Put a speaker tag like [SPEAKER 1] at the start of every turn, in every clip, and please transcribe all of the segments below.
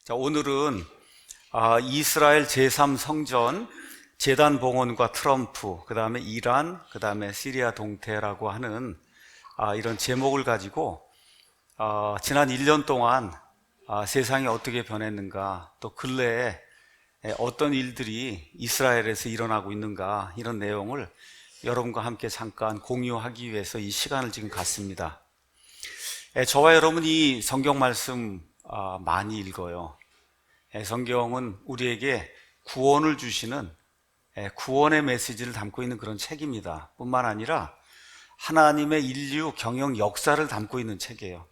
[SPEAKER 1] 자, 오늘은 이스라엘 제3성전 재단 봉헌과 트럼프, 그 다음에 이란, 그 다음에 시리아 동태라고 하는 이런 제목을 가지고 지난 1년 동안 세상이 어떻게 변했는가, 또 근래에 어떤 일들이 이스라엘에서 일어나고 있는가, 이런 내용을 여러분과 함께 잠깐 공유하기 위해서 이 시간을 지금 갖습니다. 저와 여러분이 성경 말씀 많이 읽어요. 성경은 우리에게 구원을 주시는 구원의 메시지를 담고 있는 그런 책입니다. 뿐만 아니라 하나님의 인류 경영 역사를 담고 있는 책이에요.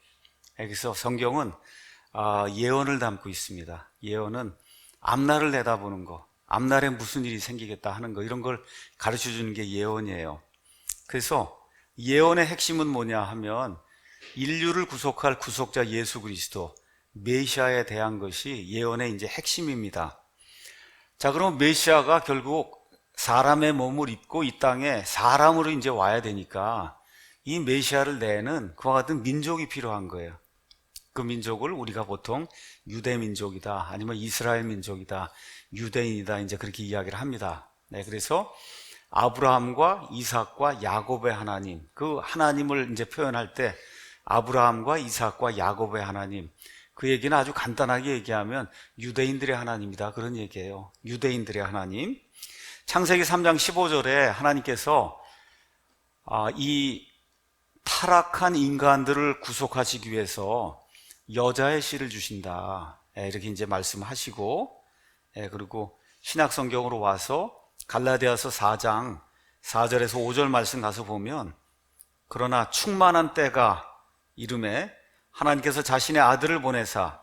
[SPEAKER 1] 그래서 성경은 예언을 담고 있습니다. 예언은 앞날을 내다보는 거, 앞날에 무슨 일이 생기겠다 하는 거, 이런 걸 가르쳐 주는 게 예언이에요. 그래서 예언의 핵심은 뭐냐 하면 인류를 구속할 구속자 예수 그리스도, 메시아에 대한 것이 예언의 이제 핵심입니다. 자, 그럼 메시아가 결국 사람의 몸을 입고 이 땅에 사람으로 이제 와야 되니까 이 메시아를 내는 그와 같은 민족이 필요한 거예요. 그 민족을 우리가 보통 유대 민족이다, 아니면 이스라엘 민족이다, 유대인이다, 이제 그렇게 이야기를 합니다. 네, 그래서 아브라함과 이삭과 야곱의 하나님, 그 하나님을 이제 표현할 때 아브라함과 이삭과 야곱의 하나님, 그 얘기는 아주 간단하게 얘기하면 유대인들의 하나님이다, 그런 얘기예요. 유대인들의 하나님. 창세기 3장 15절에 하나님께서 이 타락한 인간들을 구속하시기 위해서 여자의 씨를 주신다, 이렇게 이제 말씀하시고, 그리고 신약 성경으로 와서 갈라디아서 4장 4절에서 5절 말씀 가서 보면, 그러나 충만한 때가 이름에 하나님께서 자신의 아들을 보내사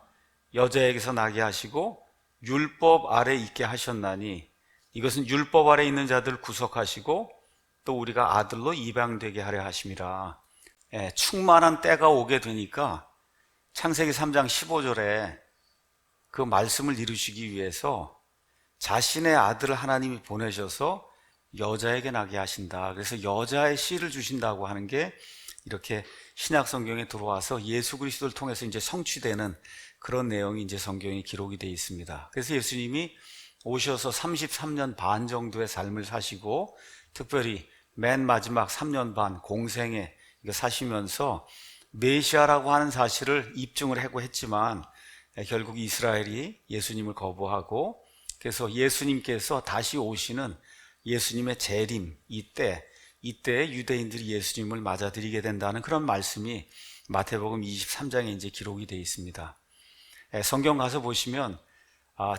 [SPEAKER 1] 여자에게서 나게 하시고 율법 아래 있게 하셨나니, 이것은 율법 아래 있는 자들을 구속하시고 또 우리가 아들로 입양되게 하려 하심이라. 충만한 때가 오게 되니까 창세기 3장 15절에 그 말씀을 이루시기 위해서 자신의 아들을 하나님이 보내셔서 여자에게 나게 하신다. 그래서 여자의 씨를 주신다고 하는 게 이렇게 신약 성경에 들어와서 예수 그리스도를 통해서 이제 성취되는 그런 내용이 이제 성경에 기록이 되어 있습니다. 그래서 예수님이 오셔서 33년 반 정도의 삶을 사시고, 특별히 맨 마지막 3년 반 공생에 사시면서 메시아라고 하는 사실을 입증을 하고 했지만, 결국 이스라엘이 예수님을 거부하고, 그래서 예수님께서 다시 오시는 예수님의 재림, 이때 유대인들이 예수님을 맞아들이게 된다는 그런 말씀이 마태복음 23장에 이제 기록이 되어 있습니다. 성경 가서 보시면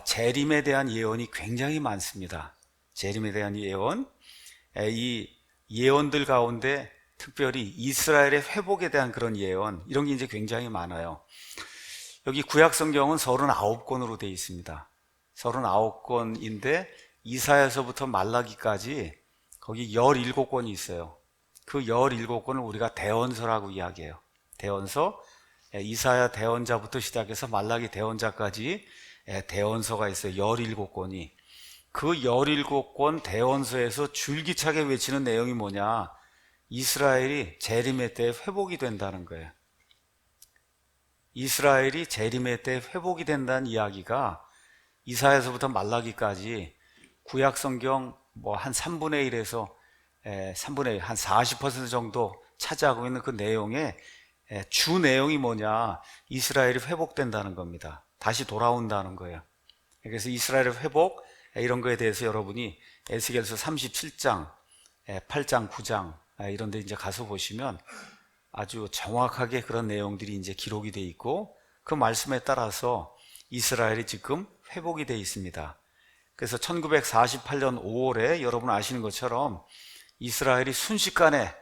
[SPEAKER 1] 재림에 대한 예언이 굉장히 많습니다. 재림에 대한 예언, 이 예언들 가운데 특별히 이스라엘의 회복에 대한 그런 예언, 이런 게 이제 굉장히 많아요. 여기 구약 성경은 39권으로 되어 있습니다. 39권인데 이사야서부터 말라기까지 거기 17권이 있어요. 그 17권을 우리가 대언서라고 이야기해요. 대언서, 이사야 대언자부터 시작해서 말라기 대언자까지 대언서가 있어요. 17권이. 그 17권 대언서에서 줄기차게 외치는 내용이 뭐냐? 이스라엘이 재림의 때에 회복이 된다는 거예요. 이스라엘이 재림의 때에 회복이 된다는 이야기가 이사야서부터 말라기까지 구약 성경 한 3분의 1에서 3분의 1, 한 40% 정도 차지하고 있는 그 내용의 주 내용이 뭐냐? 이스라엘이 회복된다는 겁니다. 다시 돌아온다는 거예요. 그래서 이스라엘의 회복, 이런 거에 대해서 여러분이 에스겔서 37장, 8장, 9장 이런 데 이제 가서 보시면 아주 정확하게 그런 내용들이 이제 기록이 돼 있고, 그 말씀에 따라서 이스라엘이 지금 회복이 돼 있습니다. 그래서 1948년 5월에 여러분 아시는 것처럼 이스라엘이 순식간에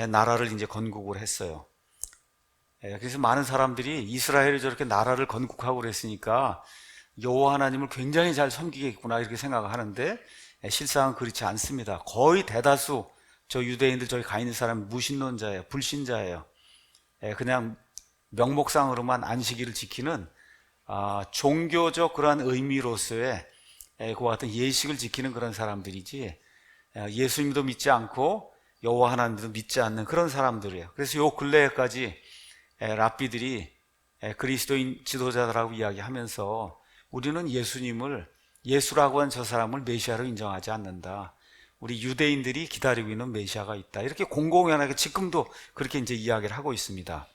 [SPEAKER 1] 나라를 이제 건국을 했어요. 그래서 많은 사람들이 이스라엘이 저렇게 나라를 건국하고 그랬으니까 여호와 하나님을 굉장히 잘 섬기겠구나, 이렇게 생각하는데 실상은 그렇지 않습니다. 거의 대다수 저 유대인들 저기 가 있는 사람은 무신론자예요. 불신자예요. 그냥 명목상으로만 안식일을 지키는 종교적 그러한 의미로서의 그와 같은 예식을 지키는 그런 사람들이지, 예수님도 믿지 않고 여호와 하나님도 믿지 않는 그런 사람들이에요. 그래서 요 근래에까지 랍비들이 그리스도인 지도자들하고 이야기하면서 우리는 예수라고 한 저 사람을 메시아로 인정하지 않는다. 우리 유대인들이 기다리고 있는 메시아가 있다. 이렇게 공공연하게 지금도 그렇게 이제 이야기를 하고 있습니다.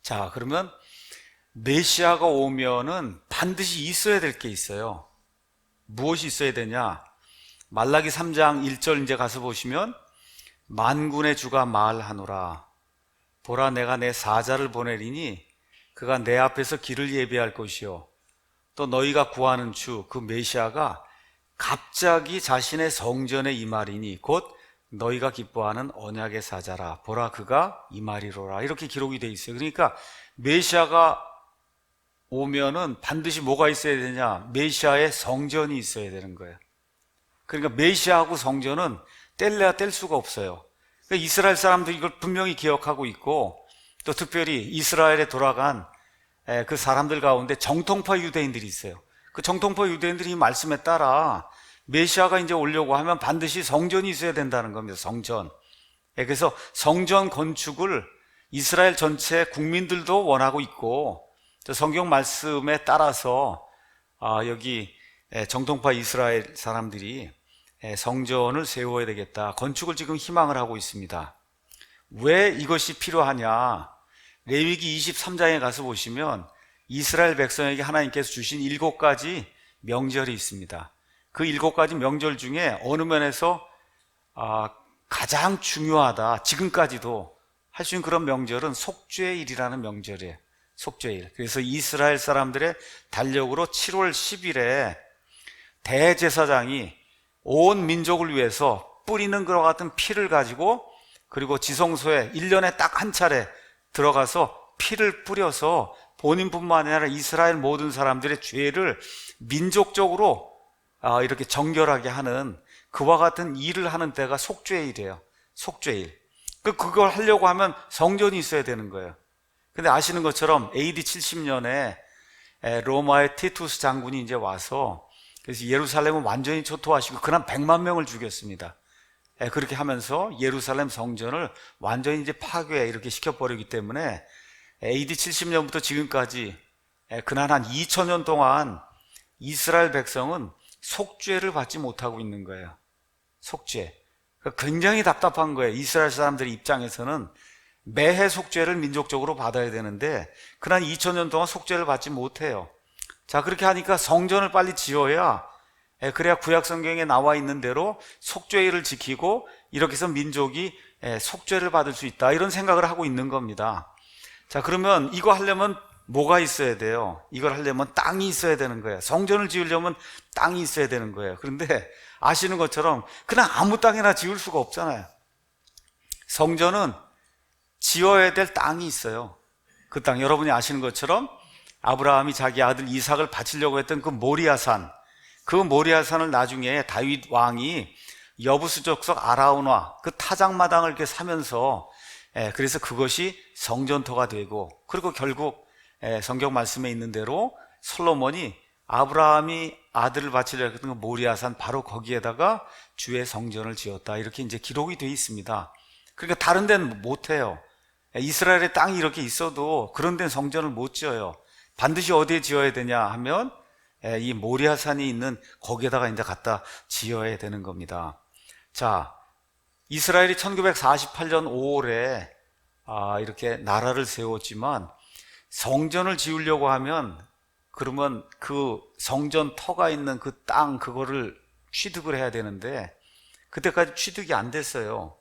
[SPEAKER 1] 자, 그러면 메시아가 오면은 반드시 있어야 될 게 있어요. 무엇이 있어야 되냐? 말라기 3장 1절 이제 가서 보시면 만군의 주가 말하노라. 보라, 내가 내 사자를 보내리니 그가 내 앞에서 길을 예비할 것이요. 또 너희가 구하는 주, 그 메시아가 갑자기 자신의 성전에 임하리니 곧 너희가 기뻐하는 언약의 사자라. 보라, 그가 임하리로라. 이렇게 기록이 되어 있어요. 그러니까 메시아가 오면은 반드시 뭐가 있어야 되냐? 메시아의 성전이 있어야 되는 거예요. 그러니까 메시아하고 성전은 뗄래야 뗄 수가 없어요. 그러니까 이스라엘 사람들이 이걸 분명히 기억하고 있고, 또 특별히 이스라엘에 돌아간 그 사람들 가운데 정통파 유대인들이 있어요. 그 정통파 유대인들이 이 말씀에 따라 메시아가 이제 오려고 하면 반드시 성전이 있어야 된다는 겁니다. 성전. 그래서 성전 건축을 이스라엘 전체 국민들도 원하고 있고, 성경 말씀에 따라서 여기 정통파 이스라엘 사람들이 성전을 세워야 되겠다, 건축을 지금 희망을 하고 있습니다. 왜 이것이 필요하냐? 레위기 23장에 가서 보시면 이스라엘 백성에게 하나님께서 주신 7가지 명절이 있습니다. 그 7가지 명절 중에 어느 면에서 가장 중요하다, 지금까지도 할 수 있는 그런 명절은 속죄일이라는 명절이에요. 속죄일. 그래서 이스라엘 사람들의 달력으로 7월 10일에 대제사장이 온 민족을 위해서 뿌리는 것과 같은 피를 가지고, 그리고 지성소에 1년에 딱 한 차례 들어가서 피를 뿌려서 본인뿐만 아니라 이스라엘 모든 사람들의 죄를 민족적으로 이렇게 정결하게 하는 그와 같은 일을 하는 때가 속죄일이에요. 속죄일. 그걸 하려고 하면 성전이 있어야 되는 거예요. 근데 아시는 것처럼 AD 70년에 로마의 티투스 장군이 이제 와서, 그래서 예루살렘을 완전히 초토화시키고 그날 100만 명을 죽였습니다. 그렇게 하면서 예루살렘 성전을 완전히 이제 파괴 이렇게 시켜버리기 때문에 AD 70년부터 지금까지 그날 한 2000년 동안 이스라엘 백성은 속죄를 받지 못하고 있는 거예요. 속죄. 굉장히 답답한 거예요. 이스라엘 사람들 입장에서는 매해 속죄를 민족적으로 받아야 되는데 그날 2000년 동안 속죄를 받지 못해요. 자, 그렇게 하니까 성전을 빨리 지어야, 그래야 구약 성경에 나와 있는 대로 속죄일을 지키고 이렇게 해서 민족이 속죄를 받을 수 있다, 이런 생각을 하고 있는 겁니다. 자, 그러면 이거 하려면 뭐가 있어야 돼요? 이걸 하려면 땅이 있어야 되는 거예요. 성전을 지으려면 땅이 있어야 되는 거예요. 그런데 아시는 것처럼 그냥 아무 땅이나 지을 수가 없잖아요. 성전은 지어야 될 땅이 있어요. 그 땅, 여러분이 아시는 것처럼 아브라함이 자기 아들 이삭을 바치려고 했던 그 모리아산, 그 모리아산을 나중에 다윗 왕이 여부수 족속 아라운와 그 타작마당을 이렇게 사면서, 그래서 그것이 성전터가 되고, 그리고 결국 성경 말씀에 있는 대로 솔로몬이 아브라함이 아들을 바치려고 했던 그 모리아산 바로 거기에다가 주의 성전을 지었다, 이렇게 이제 기록이 되어 있습니다. 그러니까 다른 데는 못해요. 이스라엘의 땅이 이렇게 있어도 그런 데는 성전을 못 지어요. 반드시 어디에 지어야 되냐 하면 이 모리아산이 있는 거기에다가 이제 갖다 지어야 되는 겁니다. 자, 이스라엘이 1948년 5월에 이렇게 나라를 세웠지만 성전을 지으려고 하면, 그러면 그 성전 터가 있는 그 땅, 그거를 취득을 해야 되는데 그때까지 취득이 안 됐어요.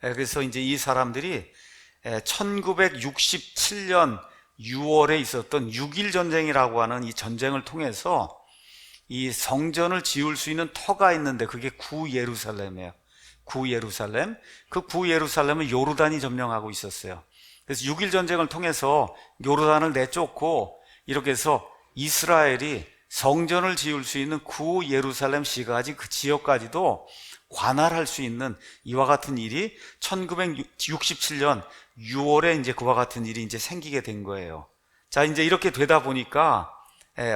[SPEAKER 1] 그래서 이제 이 사람들이 1967년 6월에 있었던 6.1 전쟁이라고 하는 이 전쟁을 통해서 이 성전을 지을 수 있는 터가 있는데, 그게 구예루살렘이에요. 구예루살렘. 그 구예루살렘을 요르단이 점령하고 있었어요. 그래서 6.1 전쟁을 통해서 요르단을 내쫓고 이렇게 해서 이스라엘이 성전을 지을 수 있는 구예루살렘 시까지, 그 지역까지도 관할할 수 있는 이와 같은 일이 1967년 6월에 이제 그와 같은 일이 이제 생기게 된 거예요. 자, 이제 이렇게 되다 보니까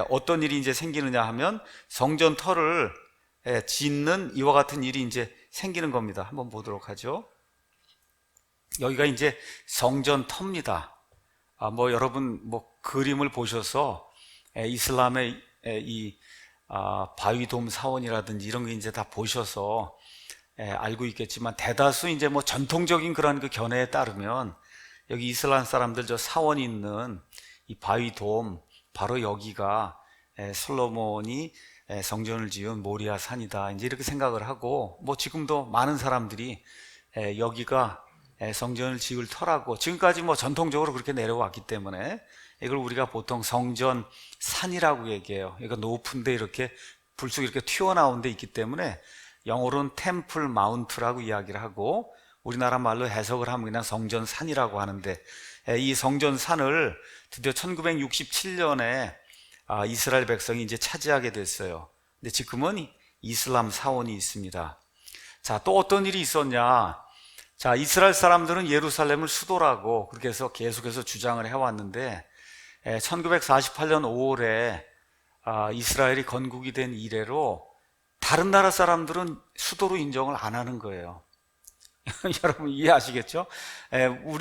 [SPEAKER 1] 어떤 일이 이제 생기느냐 하면 성전 터를 짓는 이와 같은 일이 이제 생기는 겁니다. 한번 보도록 하죠. 여기가 이제 성전 터입니다. 뭐 여러분 뭐 그림을 보셔서 이슬람의 이 바위돔 사원이라든지 이런 거 이제 다 보셔서 알고 있겠지만, 대다수 이제 뭐 전통적인 그런 그 견해에 따르면 여기 이슬람 사람들 저 사원이 있는 이 바위돔, 바로 여기가 솔로몬이 성전을 지은 모리아 산이다, 이제 이렇게 생각을 하고, 뭐 지금도 많은 사람들이 여기가 성전을 지을 터라고 지금까지 뭐 전통적으로 그렇게 내려왔기 때문에 이걸 우리가 보통 성전 산이라고 얘기해요. 그러니까 높은데 이렇게 불쑥 이렇게 튀어나온 데 있기 때문에 영어로는 템플 마운트라고 이야기를 하고, 우리나라 말로 해석을 하면 그냥 성전 산이라고 하는데, 이 성전 산을 드디어 1967년에 이스라엘 백성이 이제 차지하게 됐어요. 근데 지금은 이슬람 사원이 있습니다. 자, 또 어떤 일이 있었냐? 자, 이스라엘 사람들은 예루살렘을 수도라고 그렇게 해서 계속해서 주장을 해왔는데, 1948년 5월에 이스라엘이 건국이 된 이래로 다른 나라 사람들은 수도로 인정을 안 하는 거예요. 여러분 이해하시겠죠?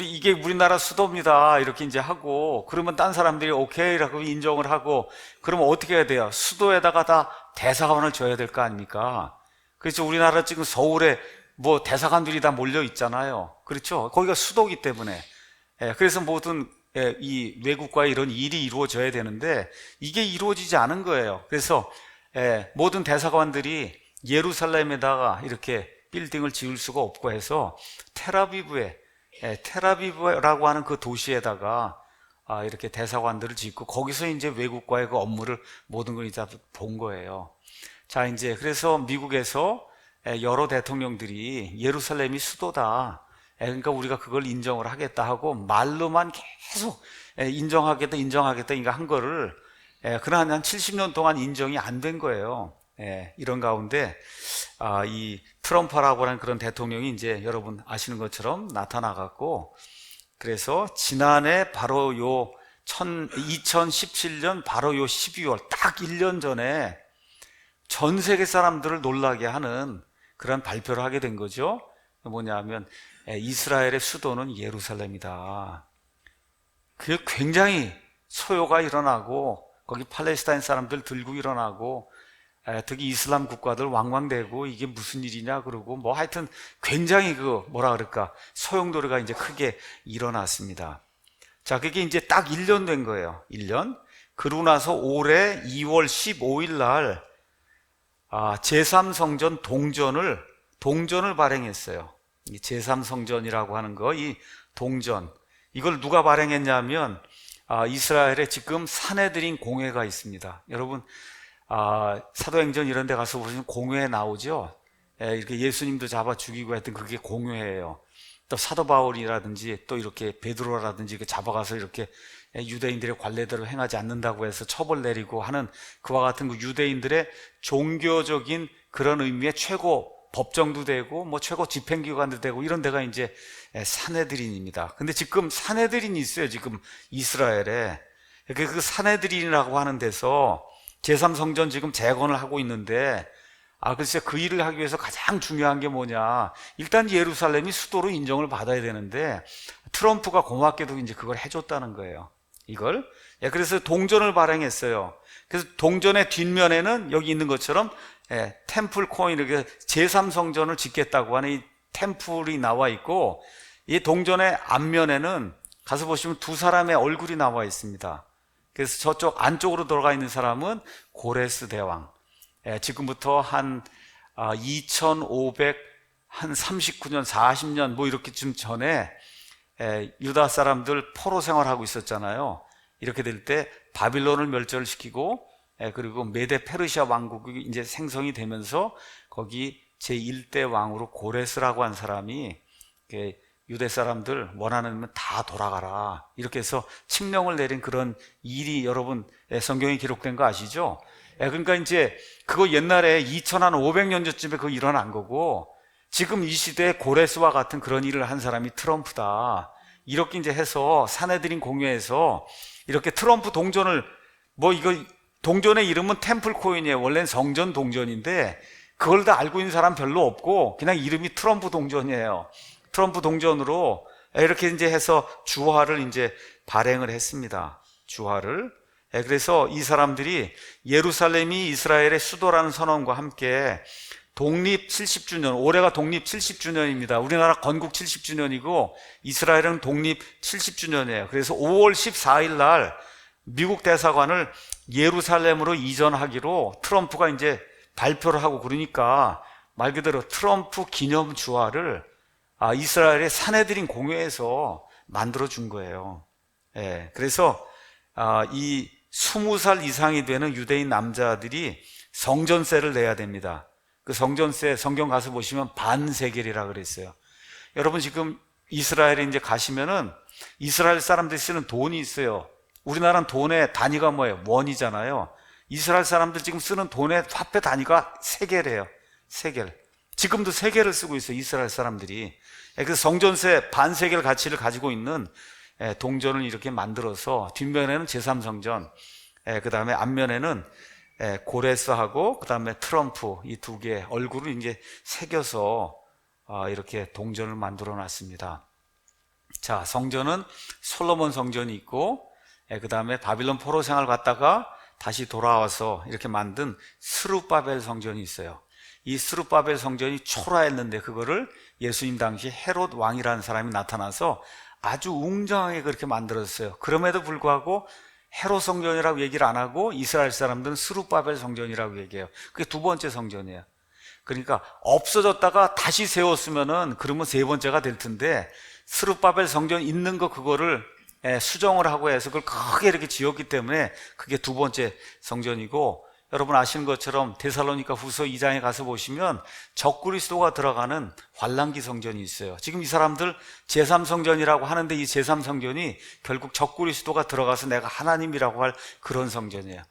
[SPEAKER 1] 이게 우리나라 수도입니다, 이렇게 이제 하고, 그러면 딴 사람들이 오케이라고 인정을 하고, 그러면 어떻게 해야 돼요? 수도에다가 다 대사관을 줘야 될 거 아닙니까? 그렇죠. 우리나라 지금 서울에 뭐 대사관들이 다 몰려 있잖아요. 그렇죠. 거기가 수도기 때문에. 그래서 모든 이 외국과의 이런 일이 이루어져야 되는데 이게 이루어지지 않은 거예요. 그래서 모든 대사관들이 예루살렘에다가 이렇게 빌딩을 지을 수가 없고 해서 테라비브라고 하는 그 도시에다가 이렇게 대사관들을 짓고, 거기서 이제 외국과의 그 업무를 모든 걸 이제 본 거예요. 자, 이제 그래서 미국에서 여러 대통령들이 예루살렘이 수도다, 그러니까 우리가 그걸 인정을 하겠다 하고 말로만 계속 인정하겠다 인가 한 거를 그러나 한 70년 동안 인정이 안 된 거예요. 이런 가운데 이 트럼프라고 하는 그런 대통령이 이제 여러분 아시는 것처럼 나타나갖고, 그래서 지난해 바로 요 2017년 바로 요 12월 딱 1년 전에 전 세계 사람들을 놀라게 하는 그런 발표를 하게 된 거죠. 뭐냐면 이스라엘의 수도는 예루살렘이다. 그게 굉장히 소요가 일어나고, 거기 팔레스타인 사람들 들고 일어나고, 특히 이슬람 국가들 왕왕대고 이게 무슨 일이냐 그러고, 뭐 하여튼 굉장히 소용돌이가 이제 크게 일어났습니다. 자, 그게 이제 딱 1년 된 거예요. 1년. 그러고 나서 올해 2월 15일 날 제3성전 동전을 발행했어요. 이 제3성전이라고 하는 거, 이 동전, 이걸 누가 발행했냐면 이스라엘에 지금 산헤드린 공회가 있습니다. 여러분 사도행전 이런 데 가서 보시면 공회에 나오죠. 이렇게 예수님도 잡아 죽이고 했던 그게 공회예요. 또 사도 바울이라든지 또 이렇게 베드로라든지 이렇게 잡아가서 이렇게 유대인들의 관례대로 행하지 않는다고 해서 처벌 내리고 하는 그와 같은 그 유대인들의 종교적인 그런 의미의 최고 법정도 되고 뭐 최고 집행기관도 되고 이런 데가 이제 산헤드린입니다. 근데 지금 산헤드린이 있어요. 지금 이스라엘에. 그 산헤드린이라고 하는 데서 제3성전 지금 재건을 하고 있는데, 글쎄 그 일을 하기 위해서 가장 중요한 게 뭐냐, 일단 예루살렘이 수도로 인정을 받아야 되는데 트럼프가 고맙게도 이제 그걸 해줬다는 거예요. 이걸. 그래서 동전을 발행했어요. 그래서 동전의 뒷면에는 여기 있는 것처럼 템플 코인, 제3성전을 짓겠다고 하는 이 템플이 나와 있고, 이 동전의 앞면에는 가서 보시면 두 사람의 얼굴이 나와 있습니다. 그래서 저쪽 안쪽으로 들어가 있는 사람은 고레스 대왕. 지금부터 한 2539년, 40년 뭐 이렇게 좀 전에 유다 사람들 포로 생활하고 있었잖아요. 이렇게 될 때 바빌론을 멸절을 시키고, 그리고 메데 페르시아 왕국이 이제 생성이 되면서 거기 제1대 왕으로 고레스라고 한 사람이 유대 사람들 원하는 다 돌아가라, 이렇게 해서 칙령을 내린 그런 일이 여러분 성경에 기록된 거 아시죠? 그러니까 이제 그거 옛날에 2500년 전쯤에 그거 일어난 거고, 지금 이 시대에 고레스와 같은 그런 일을 한 사람이 트럼프다, 이렇게 이제 해서 산헤드린 공회에서 이렇게 트럼프 동전을, 뭐 이거 동전의 이름은 템플 코인이에요. 원래는 성전 동전인데 그걸 다 알고 있는 사람 별로 없고 그냥 이름이 트럼프 동전이에요. 트럼프 동전으로 이렇게 이제 해서 주화를 이제 발행을 했습니다. 주화를. 그래서 이 사람들이 예루살렘이 이스라엘의 수도라는 선언과 함께 독립 70주년, 올해가 독립 70주년입니다. 우리나라 건국 70주년이고 이스라엘은 독립 70주년이에요. 그래서 5월 14일 날 미국 대사관을 예루살렘으로 이전하기로 트럼프가 이제 발표를 하고, 그러니까 말 그대로 트럼프 기념 주화를 이스라엘의 사내들인 공회에서 만들어 준 거예요. 그래서 이 20살 이상이 되는 유대인 남자들이 성전세를 내야 됩니다. 그 성전세 성경 가서 보시면 반세겔이라 그랬어요. 여러분 지금 이스라엘에 이제 가시면은 이스라엘 사람들이 쓰는 돈이 있어요. 우리나라는 돈의 단위가 뭐예요? 원이잖아요. 이스라엘 사람들 지금 쓰는 돈의 화폐 단위가 세겔이에요. 세겔. 지금도 세겔을 쓰고 있어요, 이스라엘 사람들이. 그래서 성전세 반세겔 가치를 가지고 있는 동전을 이렇게 만들어서 뒷면에는 제3성전, 그 다음에 앞면에는 고레스하고 그 다음에 트럼프 이 두 개의 얼굴을 이제 새겨서 이렇게 동전을 만들어 놨습니다. 자, 성전은 솔로몬 성전이 있고, 그 다음에 바빌론 포로 생활 갔다가 다시 돌아와서 이렇게 만든 스룹바벨 성전이 있어요. 이 스룹바벨 성전이 초라했는데 그거를 예수님 당시 헤롯 왕이라는 사람이 나타나서 아주 웅장하게 그렇게 만들었어요. 그럼에도 불구하고 헤롯 성전이라고 얘기를 안 하고 이스라엘 사람들은 스룹바벨 성전이라고 얘기해요. 그게 두 번째 성전이에요. 그러니까 없어졌다가 다시 세웠으면은 그러면 세 번째가 될 텐데, 스룹바벨 성전 있는 거 그거를 수정을 하고 해서 그걸 크게 이렇게 지었기 때문에 그게 두 번째 성전이고, 여러분 아시는 것처럼 데살로니가 후서 2장에 가서 보시면 적그리스도가 들어가는 환란기 성전이 있어요. 지금 이 사람들 제3성전이라고 하는데 이 제3성전이 결국 적그리스도가 들어가서 내가 하나님이라고 할 그런 성전이에요.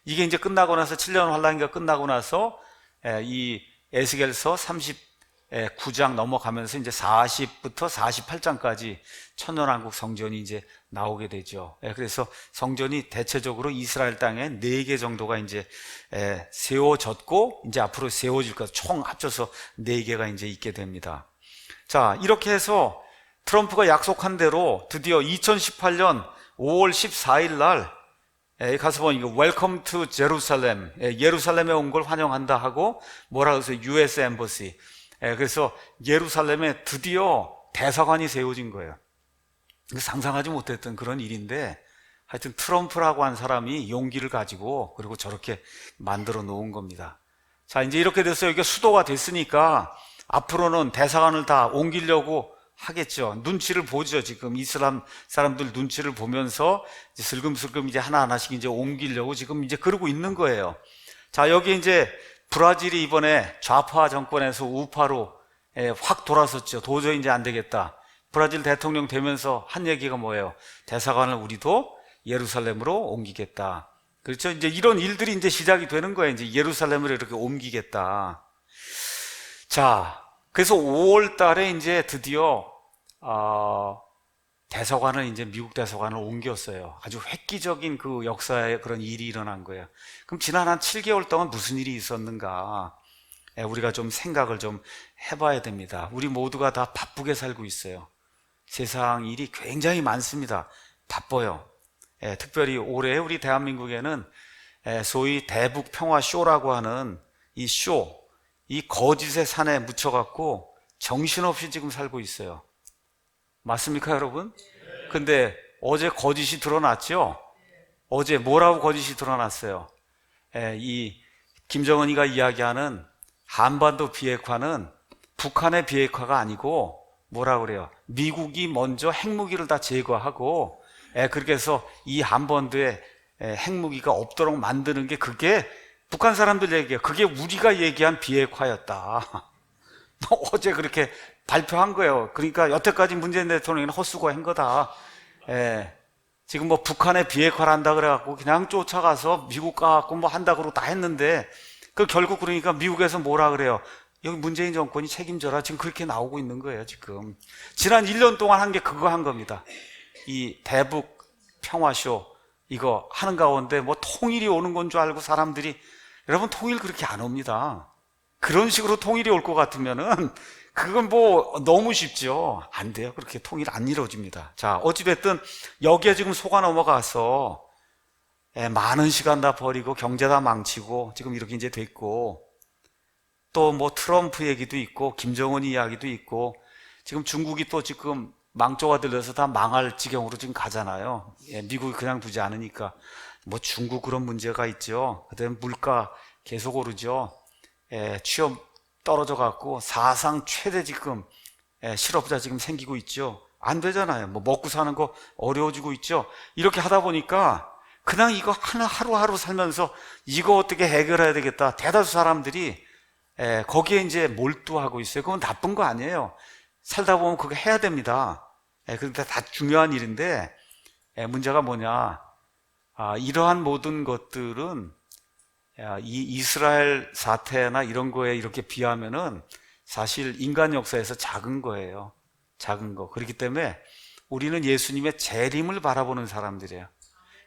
[SPEAKER 1] 이게 이제 끝나고 나서 7년 환란기가 끝나고 나서 이 에스겔서 39장 넘어가면서 이제 40부터 48장까지 천년왕국 성전이 이제 나오게 되죠. 그래서 성전이 대체적으로 이스라엘 땅에 4개 정도가 이제 세워졌고, 이제 앞으로 세워질 것, 총 합쳐서 4개가 이제 있게 됩니다. 자, 이렇게 해서 트럼프가 약속한 대로 드디어 2018년 5월 14일 날 가서 보니까 Welcome to Jerusalem, 예루살렘에 온 걸 환영한다 하고 뭐라 그래서 US Embassy, 그래서 예루살렘에 드디어 대사관이 세워진 거예요. 상상하지 못했던 그런 일인데, 하여튼 트럼프라고 한 사람이 용기를 가지고 그리고 저렇게 만들어 놓은 겁니다. 자, 이제 이렇게 돼서 여기가 수도가 됐으니까 앞으로는 대사관을 다 옮기려고 하겠죠. 눈치를 보죠. 지금 이슬람 사람들 눈치를 보면서 이제 슬금슬금 이제 하나하나씩 이제 옮기려고 지금 이제 그러고 있는 거예요. 자, 여기 이제 브라질이 이번에 좌파 정권에서 우파로 확 돌아섰죠. 도저히 이제 안 되겠다. 브라질 대통령 되면서 한 얘기가 뭐예요? 대사관을 우리도 예루살렘으로 옮기겠다. 그렇죠? 이제 이런 일들이 이제 시작이 되는 거예요. 이제 예루살렘으로 이렇게 옮기겠다. 자, 그래서 5월 달에 이제 드디어, 대사관을 이제 미국 대사관을 옮겼어요. 아주 획기적인 그 역사의 그런 일이 일어난 거예요. 그럼 지난 한 7개월 동안 무슨 일이 있었는가? 우리가 좀 생각을 좀 해봐야 됩니다. 우리 모두가 다 바쁘게 살고 있어요. 세상 일이 굉장히 많습니다. 바빠요. 특별히 올해 우리 대한민국에는 소위 대북 평화 쇼라고 하는 이 쇼, 이 거짓의 산에 묻혀갖고 정신없이 지금 살고 있어요. 맞습니까, 여러분? 근데 어제 거짓이 드러났죠? 어제 뭐라고 거짓이 드러났어요? 이 김정은이가 이야기하는 한반도 비핵화는 북한의 비핵화가 아니고 뭐라 그래요? 미국이 먼저 핵무기를 다 제거하고 그렇게 해서 이 한반도에 핵무기가 없도록 만드는 게, 그게 북한 사람들 얘기예요. 그게 우리가 얘기한 비핵화였다. 어제 그렇게 발표한 거예요. 그러니까 여태까지 문재인 대통령이 헛수고한 거다. 지금 뭐 북한의 비핵화를 한다 그래갖고 그냥 쫓아가서 미국 가갖고 뭐 한다 그러고 다 했는데, 그 결국 그러니까 미국에서 뭐라 그래요? 여기 문재인 정권이 책임져라. 지금 그렇게 나오고 있는 거예요, 지금. 지난 1년 동안 한 게 그거 한 겁니다. 이 대북 평화쇼, 이거 하는 가운데 뭐 통일이 오는 건 줄 알고 사람들이, 여러분 통일 그렇게 안 옵니다. 그런 식으로 통일이 올 것 같으면은 그건 뭐 너무 쉽죠. 안 돼요. 그렇게 통일 안 이루어집니다. 자, 어찌됐든 여기에 지금 속아 넘어가서 많은 시간 다 버리고 경제 다 망치고 지금 이렇게 이제 됐고, 또 뭐 트럼프 얘기도 있고 김정은 이야기도 있고, 지금 중국이 또 지금 망조가 들려서 다 망할 지경으로 지금 가잖아요. 미국이 그냥 두지 않으니까. 뭐 중국 그런 문제가 있죠. 그다음에 물가 계속 오르죠. 취업 떨어져 갖고 사상 최대 지금 실업자 지금 생기고 있죠. 안 되잖아요. 뭐 먹고 사는 거 어려워지고 있죠. 이렇게 하다 보니까 그냥 이거 하루하루 살면서 이거 어떻게 해결해야 되겠다. 대다수 사람들이 거기에 이제 몰두하고 있어요. 그건 나쁜 거 아니에요. 살다 보면 그거 해야 됩니다. 그런데 다 중요한 일인데, 문제가 뭐냐. 이러한 모든 것들은 이 이스라엘 사태나 이런 거에 이렇게 비하면은 사실 인간 역사에서 작은 거예요. 작은 거. 그렇기 때문에 우리는 예수님의 재림을 바라보는 사람들이에요.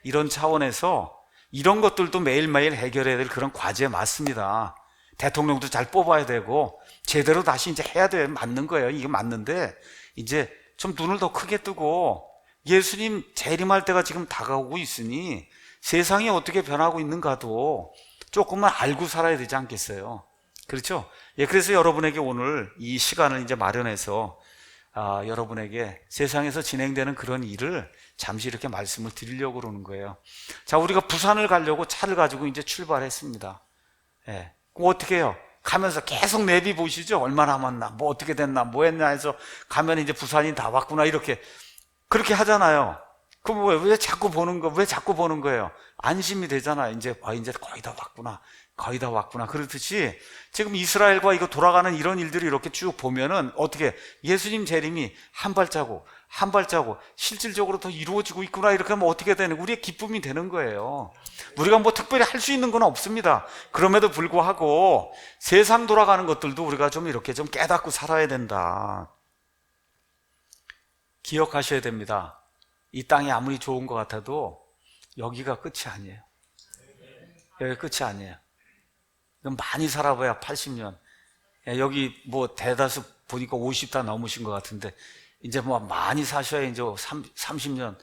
[SPEAKER 1] 이런 차원에서 이런 것들도 매일매일 해결해야 될 그런 과제 맞습니다. 대통령도 잘 뽑아야 되고 제대로 다시 이제 해야 돼. 맞는 거예요. 이게 맞는데 이제 좀 눈을 더 크게 뜨고 예수님 재림할 때가 지금 다가오고 있으니 세상이 어떻게 변하고 있는가도 조금만 알고 살아야 되지 않겠어요? 그렇죠? 그래서 여러분에게 오늘 이 시간을 이제 마련해서 여러분에게 세상에서 진행되는 그런 일을 잠시 이렇게 말씀을 드리려고 그러는 거예요. 자, 우리가 부산을 가려고 차를 가지고 이제 출발했습니다. 그럼 어떻게 해요? 가면서 계속 내비 보시죠? 얼마나 남았나, 뭐 어떻게 됐나, 뭐 했나 해서 가면 이제 부산이 다 왔구나, 이렇게. 그렇게 하잖아요. 그럼 왜 자꾸 보는 거, 왜 자꾸 보는 거예요? 안심이 되잖아요. 이제 거의 다 왔구나. 거의 다 왔구나. 그렇듯이 지금 이스라엘과 이거 돌아가는 이런 일들을 이렇게 쭉 보면은 어떻게 예수님 재림이 한 발자국, 한 발자국 실질적으로 더 이루어지고 있구나. 이렇게 하면 어떻게 되는, 우리의 기쁨이 되는 거예요. 우리가 뭐 특별히 할 수 있는 건 없습니다. 그럼에도 불구하고 세상 돌아가는 것들도 우리가 좀 이렇게 좀 깨닫고 살아야 된다. 기억하셔야 됩니다. 이 땅이 아무리 좋은 것 같아도 여기가 끝이 아니에요. 여기가 끝이 아니에요. 많이 살아봐야 80년. 여기 뭐 대다수 보니까 50 다 넘으신 것 같은데 이제 뭐 많이 사셔야 이제 30년.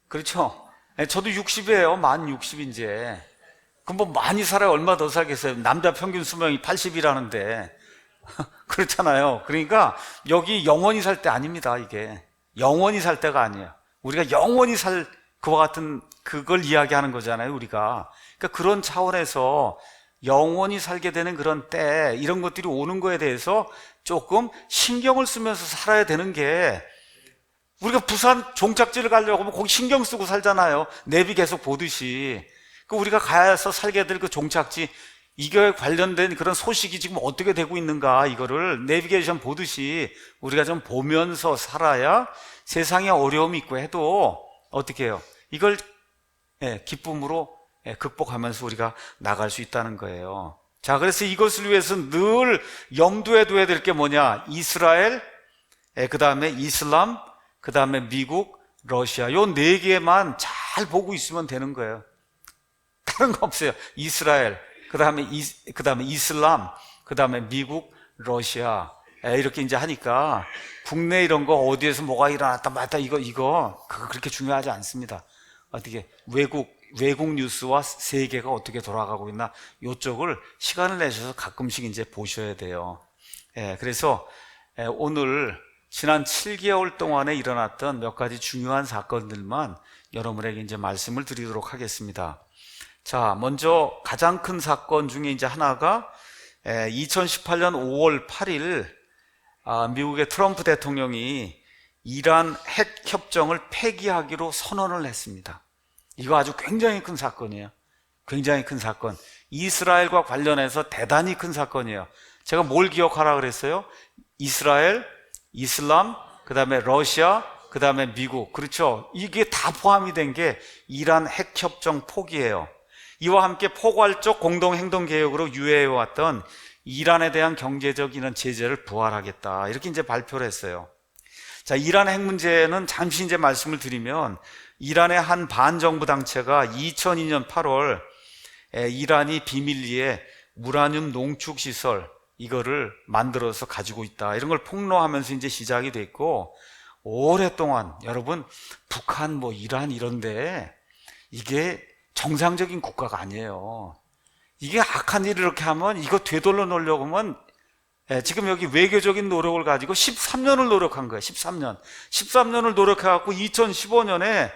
[SPEAKER 1] 그렇죠? 저도 60이에요. 만 60 이제. 그럼 뭐 많이 살아야 얼마 더 살겠어요? 남자 평균 수명이 80이라는데. 그렇잖아요. 그러니까 여기 영원히 살 때 아닙니다. 이게 영원히 살 때가 아니에요. 우리가 영원히 살 그와 같은 그걸 이야기하는 거잖아요. 우리가. 그러니까 그런 차원에서 영원히 살게 되는 그런 때, 이런 것들이 오는 거에 대해서 조금 신경을 쓰면서 살아야 되는 게, 우리가 부산 종착지를 가려고 하면 거기 신경 쓰고 살잖아요. 내비 계속 보듯이. 그 우리가 가서 살게 될 그 종착지, 이거에 관련된 그런 소식이 지금 어떻게 되고 있는가, 이거를 내비게이션 보듯이 우리가 좀 보면서 살아야 세상에 어려움이 있고 해도 어떻게 해요? 이걸 기쁨으로 극복하면서 우리가 나갈 수 있다는 거예요. 자, 그래서 이것을 위해서 늘 염두에 둬야 될 게 뭐냐? 이스라엘, 그 다음에 이슬람, 그 다음에 미국, 러시아, 요 네 개만 잘 보고 있으면 되는 거예요. 다른 거 없어요. 이스라엘, 그 다음에 이슬람, 그 다음에 미국, 러시아. 이렇게 이제 하니까 국내 이런 거 어디에서 뭐가 일어났다 맞다 그거 그렇게 중요하지 않습니다. 어떻게 외국 뉴스와 세계가 어떻게 돌아가고 있나, 이쪽을 시간을 내셔서 가끔씩 이제 보셔야 돼요. 그래서 오늘 지난 7개월 동안에 일어났던 몇 가지 중요한 사건들만 여러분에게 이제 말씀을 드리도록 하겠습니다. 자, 먼저 가장 큰 사건 중에 이제 하나가 2018년 5월 8일 미국의 트럼프 대통령이 이란 핵 협정을 폐기하기로 선언을 했습니다. 이거 아주 굉장히 큰 사건이에요. 굉장히 큰 사건. 이스라엘과 관련해서 대단히 큰 사건이에요. 제가 뭘 기억하라 그랬어요? 이스라엘, 이슬람, 그 다음에 러시아, 그 다음에 미국. 그렇죠? 이게 다 포함이 된 게 이란 핵 협정 포기예요. 이와 함께 포괄적 공동행동개혁으로 유예해왔던 이란에 대한 경제적 이런 제재를 부활하겠다, 이렇게 이제 발표를 했어요. 자, 이란 핵 문제는 잠시 이제 말씀을 드리면, 이란의 한 반정부 단체가 2002년 8월 이란이 비밀리에 우라늄 농축 시설 이거를 만들어서 가지고 있다. 이런 걸 폭로하면서 이제 시작이 됐고, 오랫동안 여러분 북한 뭐 이란 이런데 이게 정상적인 국가가 아니에요. 이게 악한 일을 이렇게 하면 이거 되돌려 놓으려고 하면 지금 여기 외교적인 노력을 가지고 13년을 노력한 거예요. 13년을 노력해갖고 2015년에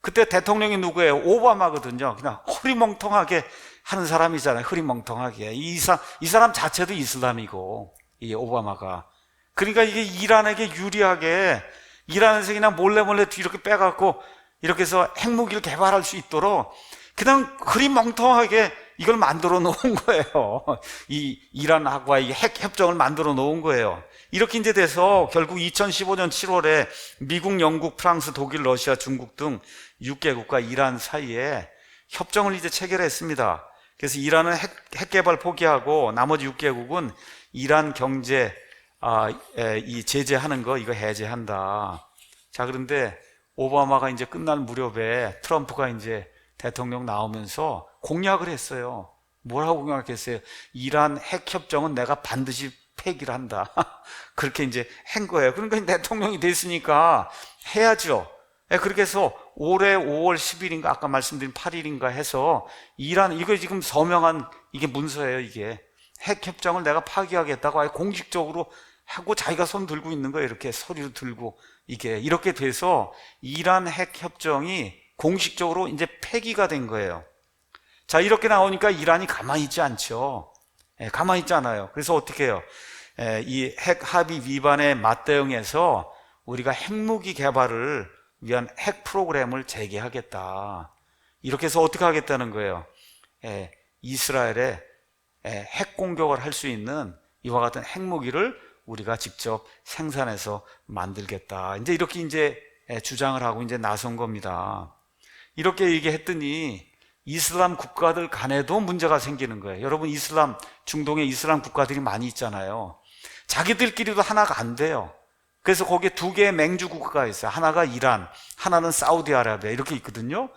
[SPEAKER 1] 그때 대통령이 누구예요? 오바마거든요. 그냥 흐리멍텅하게 하는 사람이잖아요. 흐리멍텅하게. 이 사람 자체도 이슬람이고, 이 오바마가. 그러니까 이게 이란에게 유리하게, 이란에서 그냥 몰래 이렇게 빼갖고 이렇게 해서 핵무기를 개발할 수 있도록 그냥 흐리멍텅하게 이걸 만들어 놓은 거예요. 이 이란하고의 핵 협정을 만들어 놓은 거예요. 이렇게 이제 돼서 결국 2015년 7월에 미국, 영국, 프랑스, 독일, 러시아, 중국 등 6개국과 이란 사이에 협정을 이제 체결했습니다. 그래서 이란은 핵 개발 포기하고 나머지 6개국은 이란 경제 이 제재하는 거 이거 해제한다. 자, 그런데 오바마가 이제 끝날 무렵에 트럼프가 이제 대통령 나오면서 공약을 했어요. 뭐라고 공약했어요? 이란 핵 협정은 내가 반드시 폐기를 한다. 그렇게 이제 한 거예요. 그러니까 대통령이 됐으니까 해야죠. 그렇게 해서 올해 5월 10일인가 아까 말씀드린 8일인가 해서 이란 이거 지금 서명한 이게 문서예요. 이게 핵 협정을 내가 파기하겠다고 아예 공식적으로 하고 자기가 손 들고 있는 거예요. 이렇게 서류를 들고 이게 이렇게 돼서 이란 핵 협정이 공식적으로 이제 폐기가 된 거예요. 자, 이렇게 나오니까 이란이 가만히 있지 않죠. 가만히 있지 않아요. 그래서 어떻게 해요? 이 핵 합의 위반에 맞대응해서 우리가 핵무기 개발을 위한 핵 프로그램을 재개하겠다. 이렇게 해서 어떻게 하겠다는 거예요? 이스라엘에 핵 공격을 할 수 있는 이와 같은 핵무기를 우리가 직접 생산해서 만들겠다. 이렇게 이제 주장을 하고 이제 나선 겁니다. 이렇게 얘기했더니 이슬람 국가들 간에도 문제가 생기는 거예요. 여러분 이슬람, 중동에 이슬람 국가들이 많이 있잖아요. 자기들끼리도 하나가 안 돼요. 그래서 거기에 두 개의 맹주 국가가 있어요. 하나가 이란, 하나는 사우디아라비아 이렇게 있거든요.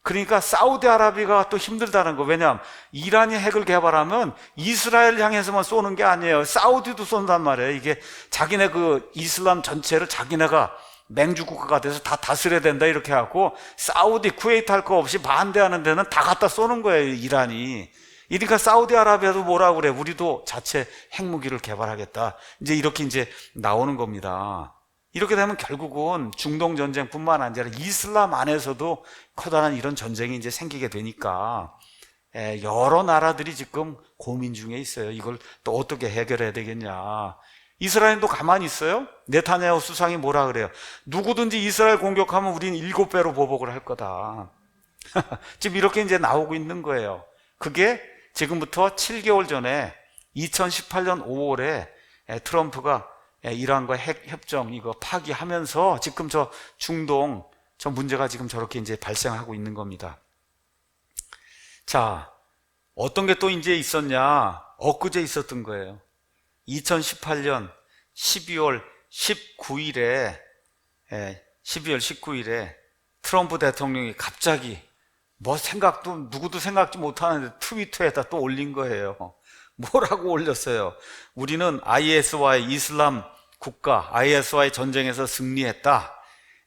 [SPEAKER 1] 그러니까 사우디아라비아가 또 힘들다는 거. 왜냐하면 이란이 핵을 개발하면 이스라엘 향해서만 쏘는 게 아니에요. 사우디도 쏜단 말이에요. 이게 자기네 그 이슬람 전체를 자기네가 맹주 국가가 돼서 다 다스려야 된다 이렇게 하고 사우디, 쿠웨이트 할 거 없이 반대하는 데는 다 갖다 쏘는 거예요. 이란이. 그러니까 사우디아라비아도 뭐라고 그래? 우리도 자체 핵무기를 개발하겠다. 이렇게 이제 나오는 겁니다. 이렇게 되면 결국은 중동 전쟁뿐만 아니라 이슬람 안에서도 커다란 이런 전쟁이 이제 생기게 되니까 여러 나라들이 지금 고민 중에 있어요. 이걸 또 어떻게 해결해야 되겠냐. 이스라엘도 가만히 있어요? 네타냐후 수상이 뭐라 그래요? 누구든지 이스라엘 공격하면 우리는 7배로 보복을 할 거다. 지금 이렇게 이제 나오고 있는 거예요. 그게 지금부터 7개월 전에 2018년 5월에 트럼프가 이란과 핵 협정 이거 파기하면서 지금 저 중동 저 문제가 지금 저렇게 이제 발생하고 있는 겁니다. 자, 어떤 게 또 이제 있었냐? 엊그제 있었던 거예요. 2018년 12월 19일에 트럼프 대통령이 갑자기 누구도 생각지 못하는데 트위터에다 또 올린 거예요. 뭐라고 올렸어요? 우리는 IS와의 이슬람 국가, IS와의 전쟁에서 승리했다.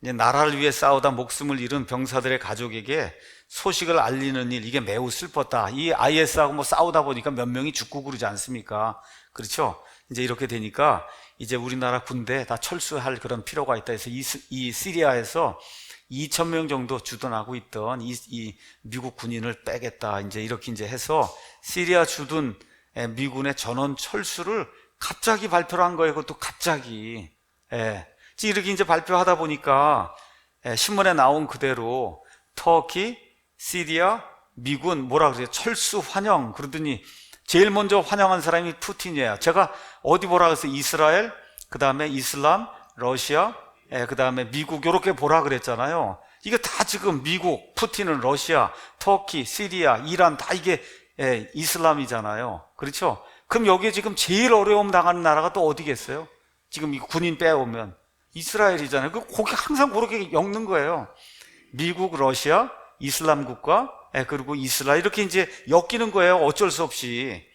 [SPEAKER 1] 이제 나라를 위해 싸우다 목숨을 잃은 병사들의 가족에게 소식을 알리는 일, 이게 매우 슬펐다. 이 IS하고 뭐 싸우다 보니까 몇 명이 죽고 그러지 않습니까? 그렇죠? 이제 이렇게 되니까 이제 우리나라 군대 다 철수할 그런 필요가 있다 해서 이 시리아에서 2,000명 정도 주둔하고 있던 이 미국 군인을 빼겠다. 이제 이렇게 이제 해서 시리아 주둔 미군의 전원 철수를 갑자기 발표를 한 거예요. 그것도 갑자기. 이렇게 이제 발표하다 보니까 신문에 나온 그대로 터키, 시리아, 미군 뭐라 그래요? 철수 환영. 그러더니 제일 먼저 환영한 사람이 푸틴이에요. 제가 어디 보라 그랬어요? 이스라엘, 그 다음에 이슬람, 러시아, 그 다음에 미국 이렇게 보라 그랬잖아요. 이게 다 지금 미국, 푸틴은 러시아, 터키, 시리아, 이란 다 이게 이슬람이잖아요. 그렇죠? 그럼 여기에 지금 제일 어려움 당하는 나라가 또 어디겠어요? 지금 이 군인 빼오면 이스라엘이잖아요. 거기 항상 그렇게 엮는 거예요. 미국, 러시아, 이슬람 국가, 그리고 이스라엘 이렇게 이제 엮이는 거예요. 어쩔 수 없이.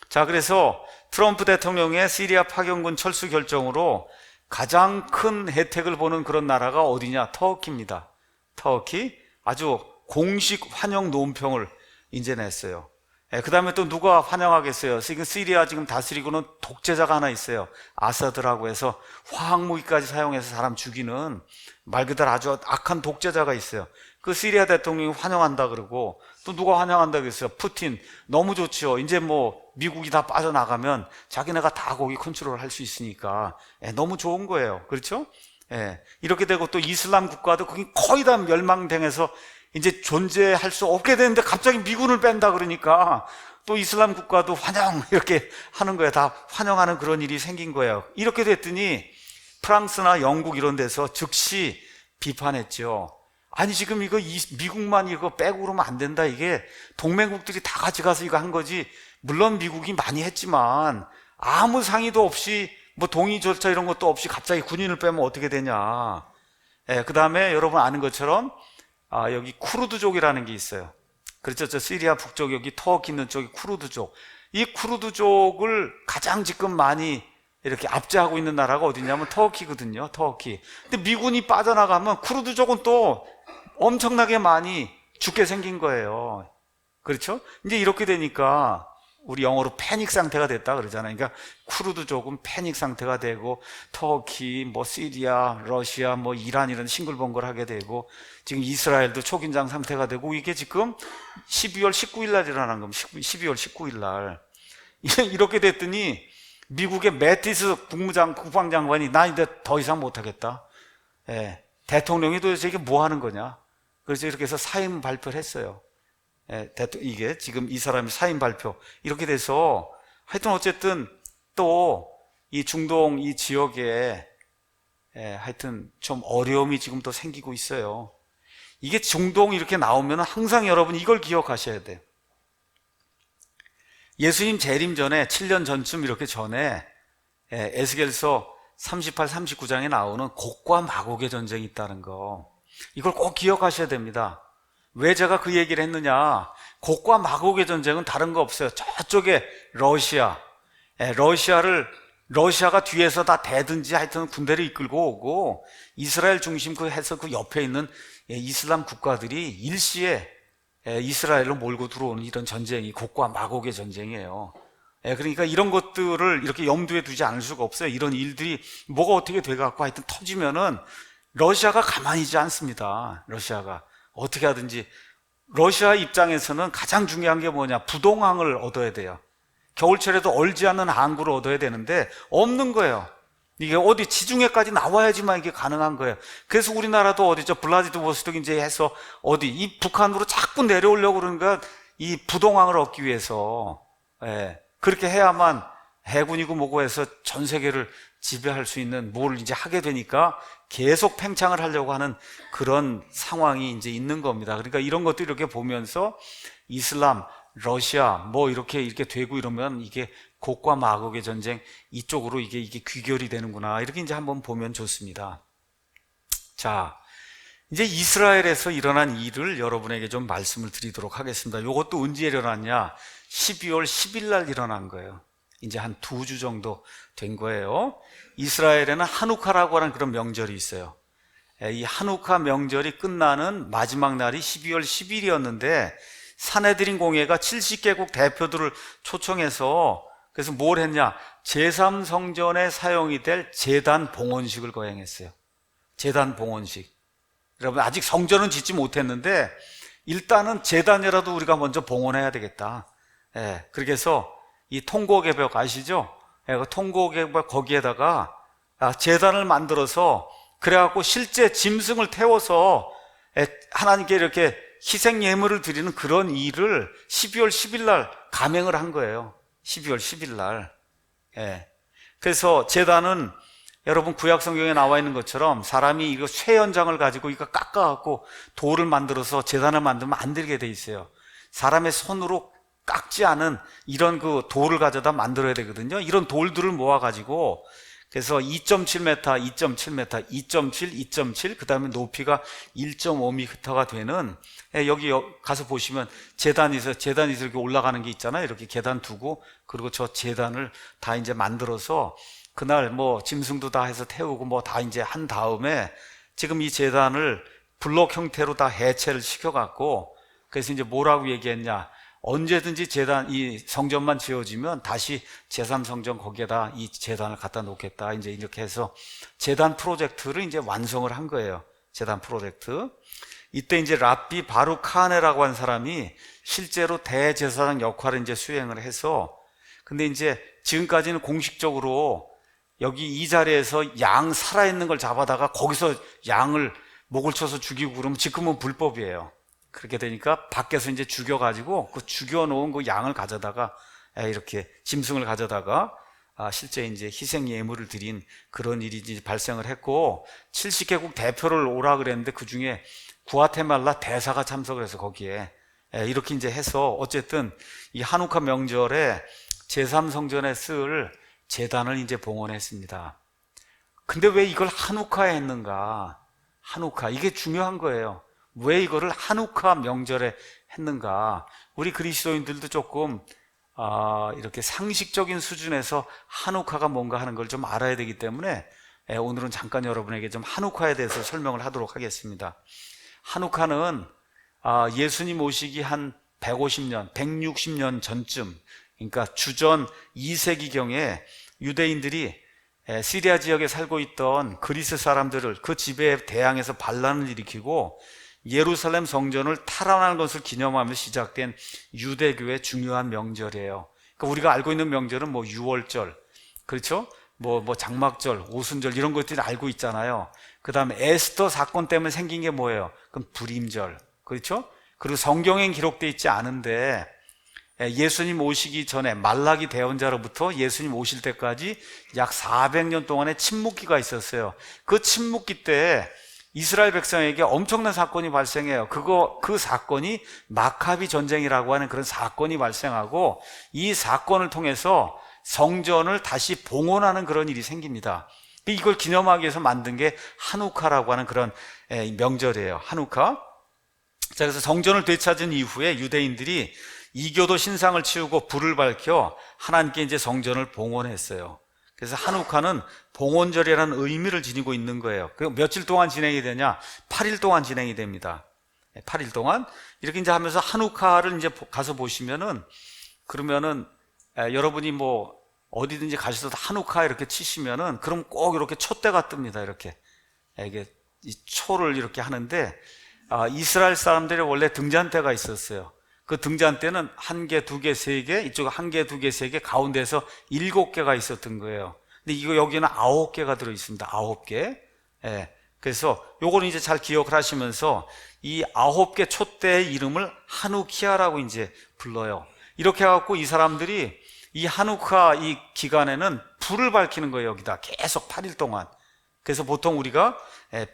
[SPEAKER 1] 자, 그래서 트럼프 대통령의 시리아 파견군 철수 결정으로 가장 큰 혜택을 보는 그런 나라가 어디냐? 터키입니다. 터키. 아주 공식 환영 논평을 이제 냈어요. 그 다음에 또 누가 환영하겠어요? 지금 시리아 지금 다스리고는 독재자가 하나 있어요. 아사드라고 해서 화학무기까지 사용해서 사람 죽이는 말 그대로 아주 악한 독재자가 있어요. 그 시리아 대통령이 환영한다 그러고, 또 누가 환영한다 그랬어요? 푸틴. 너무 좋죠. 이제 뭐 미국이 다 빠져나가면 자기네가 다 거기 컨트롤 할 수 있으니까 너무 좋은 거예요. 그렇죠? 이렇게 되고, 또 이슬람 국가도 거기 거의 다 멸망당해서 이제 존재할 수 없게 되는데 갑자기 미군을 뺀다 그러니까 또 이슬람 국가도 환영 이렇게 하는 거예요. 다 환영하는 그런 일이 생긴 거예요. 이렇게 됐더니 프랑스나 영국 이런 데서 즉시 비판했죠. 아니, 지금 이거 미국만 이거 빼고 그러면 안 된다. 이게 동맹국들이 다 같이 가서 이거 한 거지. 물론 미국이 많이 했지만 아무 상의도 없이 뭐 동의 절차 이런 것도 없이 갑자기 군인을 빼면 어떻게 되냐. 그 다음에 여러분 아는 것처럼 여기 쿠르드족이라는 게 있어요. 그렇죠. 저 시리아 북쪽 여기 터키 있는 쪽이 쿠르드족. 이 쿠르드족을 가장 지금 많이 이렇게 압제하고 있는 나라가 어디냐면 터키거든요. 터키. 근데 미군이 빠져나가면 쿠르드족은 또 엄청나게 많이 죽게 생긴 거예요. 그렇죠? 이제 이렇게 되니까 우리 영어로 패닉 상태가 됐다 그러잖아요. 그러니까 쿠르드족은 패닉 상태가 되고, 터키, 뭐 시리아, 러시아, 뭐 이란 이런 싱글벙글하게 되고, 지금 이스라엘도 초긴장 상태가 되고, 이게 지금 12월 19일 날 일어난 겁니다. 12월 19일 날. 이렇게 됐더니 미국의 매티스 국방장관이 나 이제 더 이상 못하겠다. 대통령이 도대체 이게 뭐 하는 거냐. 그래서 이렇게 해서 사임 발표를 했어요. 이게 지금 이 사람이 사임 발표 이렇게 돼서, 하여튼 어쨌든 또 이 중동 이 지역에 하여튼 좀 어려움이 지금 또 생기고 있어요. 이게 중동 이렇게 나오면 항상 여러분 이걸 기억하셔야 돼요. 예수님 재림 전에 7년 전쯤 이렇게 전에 에스겔서 38, 39장에 나오는 곡과 마곡의 전쟁이 있다는 거, 이걸 꼭 기억하셔야 됩니다. 왜 제가 그 얘기를 했느냐? 곡과 마곡의 전쟁은 다른 거 없어요. 저쪽에 러시아가 뒤에서 다 대든지 하여튼 군대를 이끌고 오고, 이스라엘 중심 해서 그 옆에 있는 이슬람 국가들이 일시에 이스라엘로 몰고 들어오는 이런 전쟁이 곡과 마곡의 전쟁이에요. 그러니까 이런 것들을 이렇게 염두에 두지 않을 수가 없어요. 이런 일들이 뭐가 어떻게 돼갖고 하여튼 터지면은 러시아가 가만히 있지 않습니다. 러시아가 어떻게 하든지. 러시아 입장에서는 가장 중요한 게 뭐냐? 부동항을 얻어야 돼요. 겨울철에도 얼지 않는 항구를 얻어야 되는데 없는 거예요. 이게 어디 지중해까지 나와야지만 이게 가능한 거예요. 그래서 우리나라도 어디죠? 블라디보스토크 이제 해서 어디 이 북한으로 자꾸 내려오려고 그러니까 이 부동항을 얻기 위해서 그렇게 해야만 해군이고 뭐고 해서 전 세계를 지배할 수 있는 뭘 이제 하게 되니까 계속 팽창을 하려고 하는 그런 상황이 이제 있는 겁니다. 그러니까 이런 것도 이렇게 보면서 이슬람, 러시아 뭐 이렇게 되고 이러면 이게 곡과 마곡의 전쟁 이쪽으로 이게 귀결이 되는구나, 이렇게 이제 한번 보면 좋습니다. 자, 이제 이스라엘에서 일어난 일을 여러분에게 좀 말씀을 드리도록 하겠습니다. 이것도 언제 일어났냐? 12월 10일 날 일어난 거예요. 이제 한 2주 정도 된 거예요. 이스라엘에는 하누카라고 하는 그런 명절이 있어요. 이 하누카 명절이 끝나는 마지막 날이 12월 10일이었는데 산헤드린 공회가 70개국 대표들을 초청해서, 그래서 뭘 했냐? 제3성전에 사용이 될 제단 봉헌식을 거행했어요. 제단 봉헌식. 여러분 아직 성전은 짓지 못했는데 일단은 제단이라도 우리가 먼저 봉헌해야 되겠다. 그렇게 해서 이 통곡의 아시죠? 그 통곡의 벽 거기에다가 제단을 만들어서, 그래갖고 실제 짐승을 태워서 하나님께 이렇게 희생 예물을 드리는 그런 일을 12월 10일 날 감행을 한 거예요. 12월 10일 날. 그래서 제단은 여러분 구약 성경에 나와 있는 것처럼 사람이 이거 쇠 연장을 가지고 이거 깎아갖고 돌을 만들어서 제단을 만들면 안 되게 돼 있어요. 사람의 손으로 깎지 않은 이런 그 돌을 가져다 만들어야 되거든요. 이런 돌들을 모아가지고 그래서 2.7m, 2.7m, 2.7, 2.7, 그 다음에 높이가 1.5m가 되는, 여기 가서 보시면 재단이 이렇게 올라가는 게 있잖아요. 이렇게 계단 두고, 그리고 저 재단을 다 이제 만들어서 그날 뭐 짐승도 다 해서 태우고 뭐 다 이제 한 다음에 지금 이 재단을 블록 형태로 다 해체를 시켜갖고, 그래서 이제 뭐라고 얘기했냐. 언제든지 이 성전만 지어지면 다시 제3성전 거기에다 이 재단을 갖다 놓겠다. 이제 이렇게 해서 재단 프로젝트를 이제 완성을 한 거예요. 재단 프로젝트. 이때 이제 랍비 바룩 카하네라고 한 사람이 실제로 대제사장 역할을 이제 수행을 해서, 근데 이제 지금까지는 공식적으로 여기 이 자리에서 양 살아있는 걸 잡아다가 거기서 양을 목을 쳐서 죽이고 그러면 지금은 불법이에요. 그렇게 되니까 밖에서 이제 죽여가지고 그 죽여놓은 그 양을 가져다가 이렇게 짐승을 가져다가 실제 이제 희생 예물을 드린 그런 일이 이제 발생을 했고, 70개국 대표를 오라 그랬는데 그 중에 구아테말라 대사가 참석을 해서 거기에 이렇게 이제 해서 어쨌든 이 하누카 명절에 제3성전에 쓸 제단을 이제 봉헌했습니다. 근데 왜 이걸 하누카에 했는가? 하누카, 이게 중요한 거예요. 왜 이거를 하누카 명절에 했는가? 우리 그리스도인들도 조금 이렇게 상식적인 수준에서 하누카가 뭔가 하는 걸 좀 알아야 되기 때문에 오늘은 잠깐 여러분에게 좀 하누카에 대해서 설명을 하도록 하겠습니다. 하누카는 예수님 오시기 한 150년, 160년 전쯤, 그러니까 주전 2세기경에 유대인들이 시리아 지역에 살고 있던 그리스 사람들을 그 지배에 대항해서 반란을 일으키고 예루살렘 성전을 탈환하는 것을 기념하며 시작된 유대교의 중요한 명절이에요. 그러니까 우리가 알고 있는 명절은 뭐 유월절, 그렇죠? 뭐 장막절, 오순절 이런 것들이 알고 있잖아요. 그 다음에 에스더 사건 때문에 생긴 게 뭐예요? 그럼 불임절, 그렇죠? 그리고 성경엔 기록되어 있지 않은데 예수님 오시기 전에 말라기 대언자로부터 예수님 오실 때까지 약 400년 동안의 침묵기가 있었어요. 그 침묵기 때 이스라엘 백성에게 엄청난 사건이 발생해요. 그 사건이 마카비 전쟁이라고 하는 그런 사건이 발생하고, 이 사건을 통해서 성전을 다시 봉헌하는 그런 일이 생깁니다. 이걸 기념하기 위해서 만든 게 하누카라고 하는 그런 명절이에요. 하누카. 자, 그래서 성전을 되찾은 이후에 유대인들이 이교도 신상을 치우고 불을 밝혀 하나님께 이제 성전을 봉헌했어요. 그래서 하누카는 봉헌절이라는 의미를 지니고 있는 거예요. 그 며칠 동안 진행이 되냐? 8일 동안 진행이 됩니다. 8일 동안 이렇게 이제 하면서 하누카를 이제 가서 보시면은, 그러면은 여러분이 뭐 어디든지 가셔서 하누카 이렇게 치시면은 그럼 꼭 이렇게 촛대가 뜹니다. 이렇게 이게 이 초를 이렇게 하는데, 이스라엘 사람들이 원래 등잔대가 있었어요. 그 등잔대는 1개, 2개, 3개, 이쪽 1개, 2개, 3개, 가운데서 7개가 있었던 거예요. 근데 이거 여기는 9개가 들어 있습니다. 9개. 그래서 요거는 이제 잘 기억을 하시면서 이 9개 촛대의 이름을 하누키아라고 이제 불러요. 이렇게 해갖고 이 사람들이 이 하누카 이 기간에는 불을 밝히는 거예요. 여기다 계속 8일 동안. 그래서 보통 우리가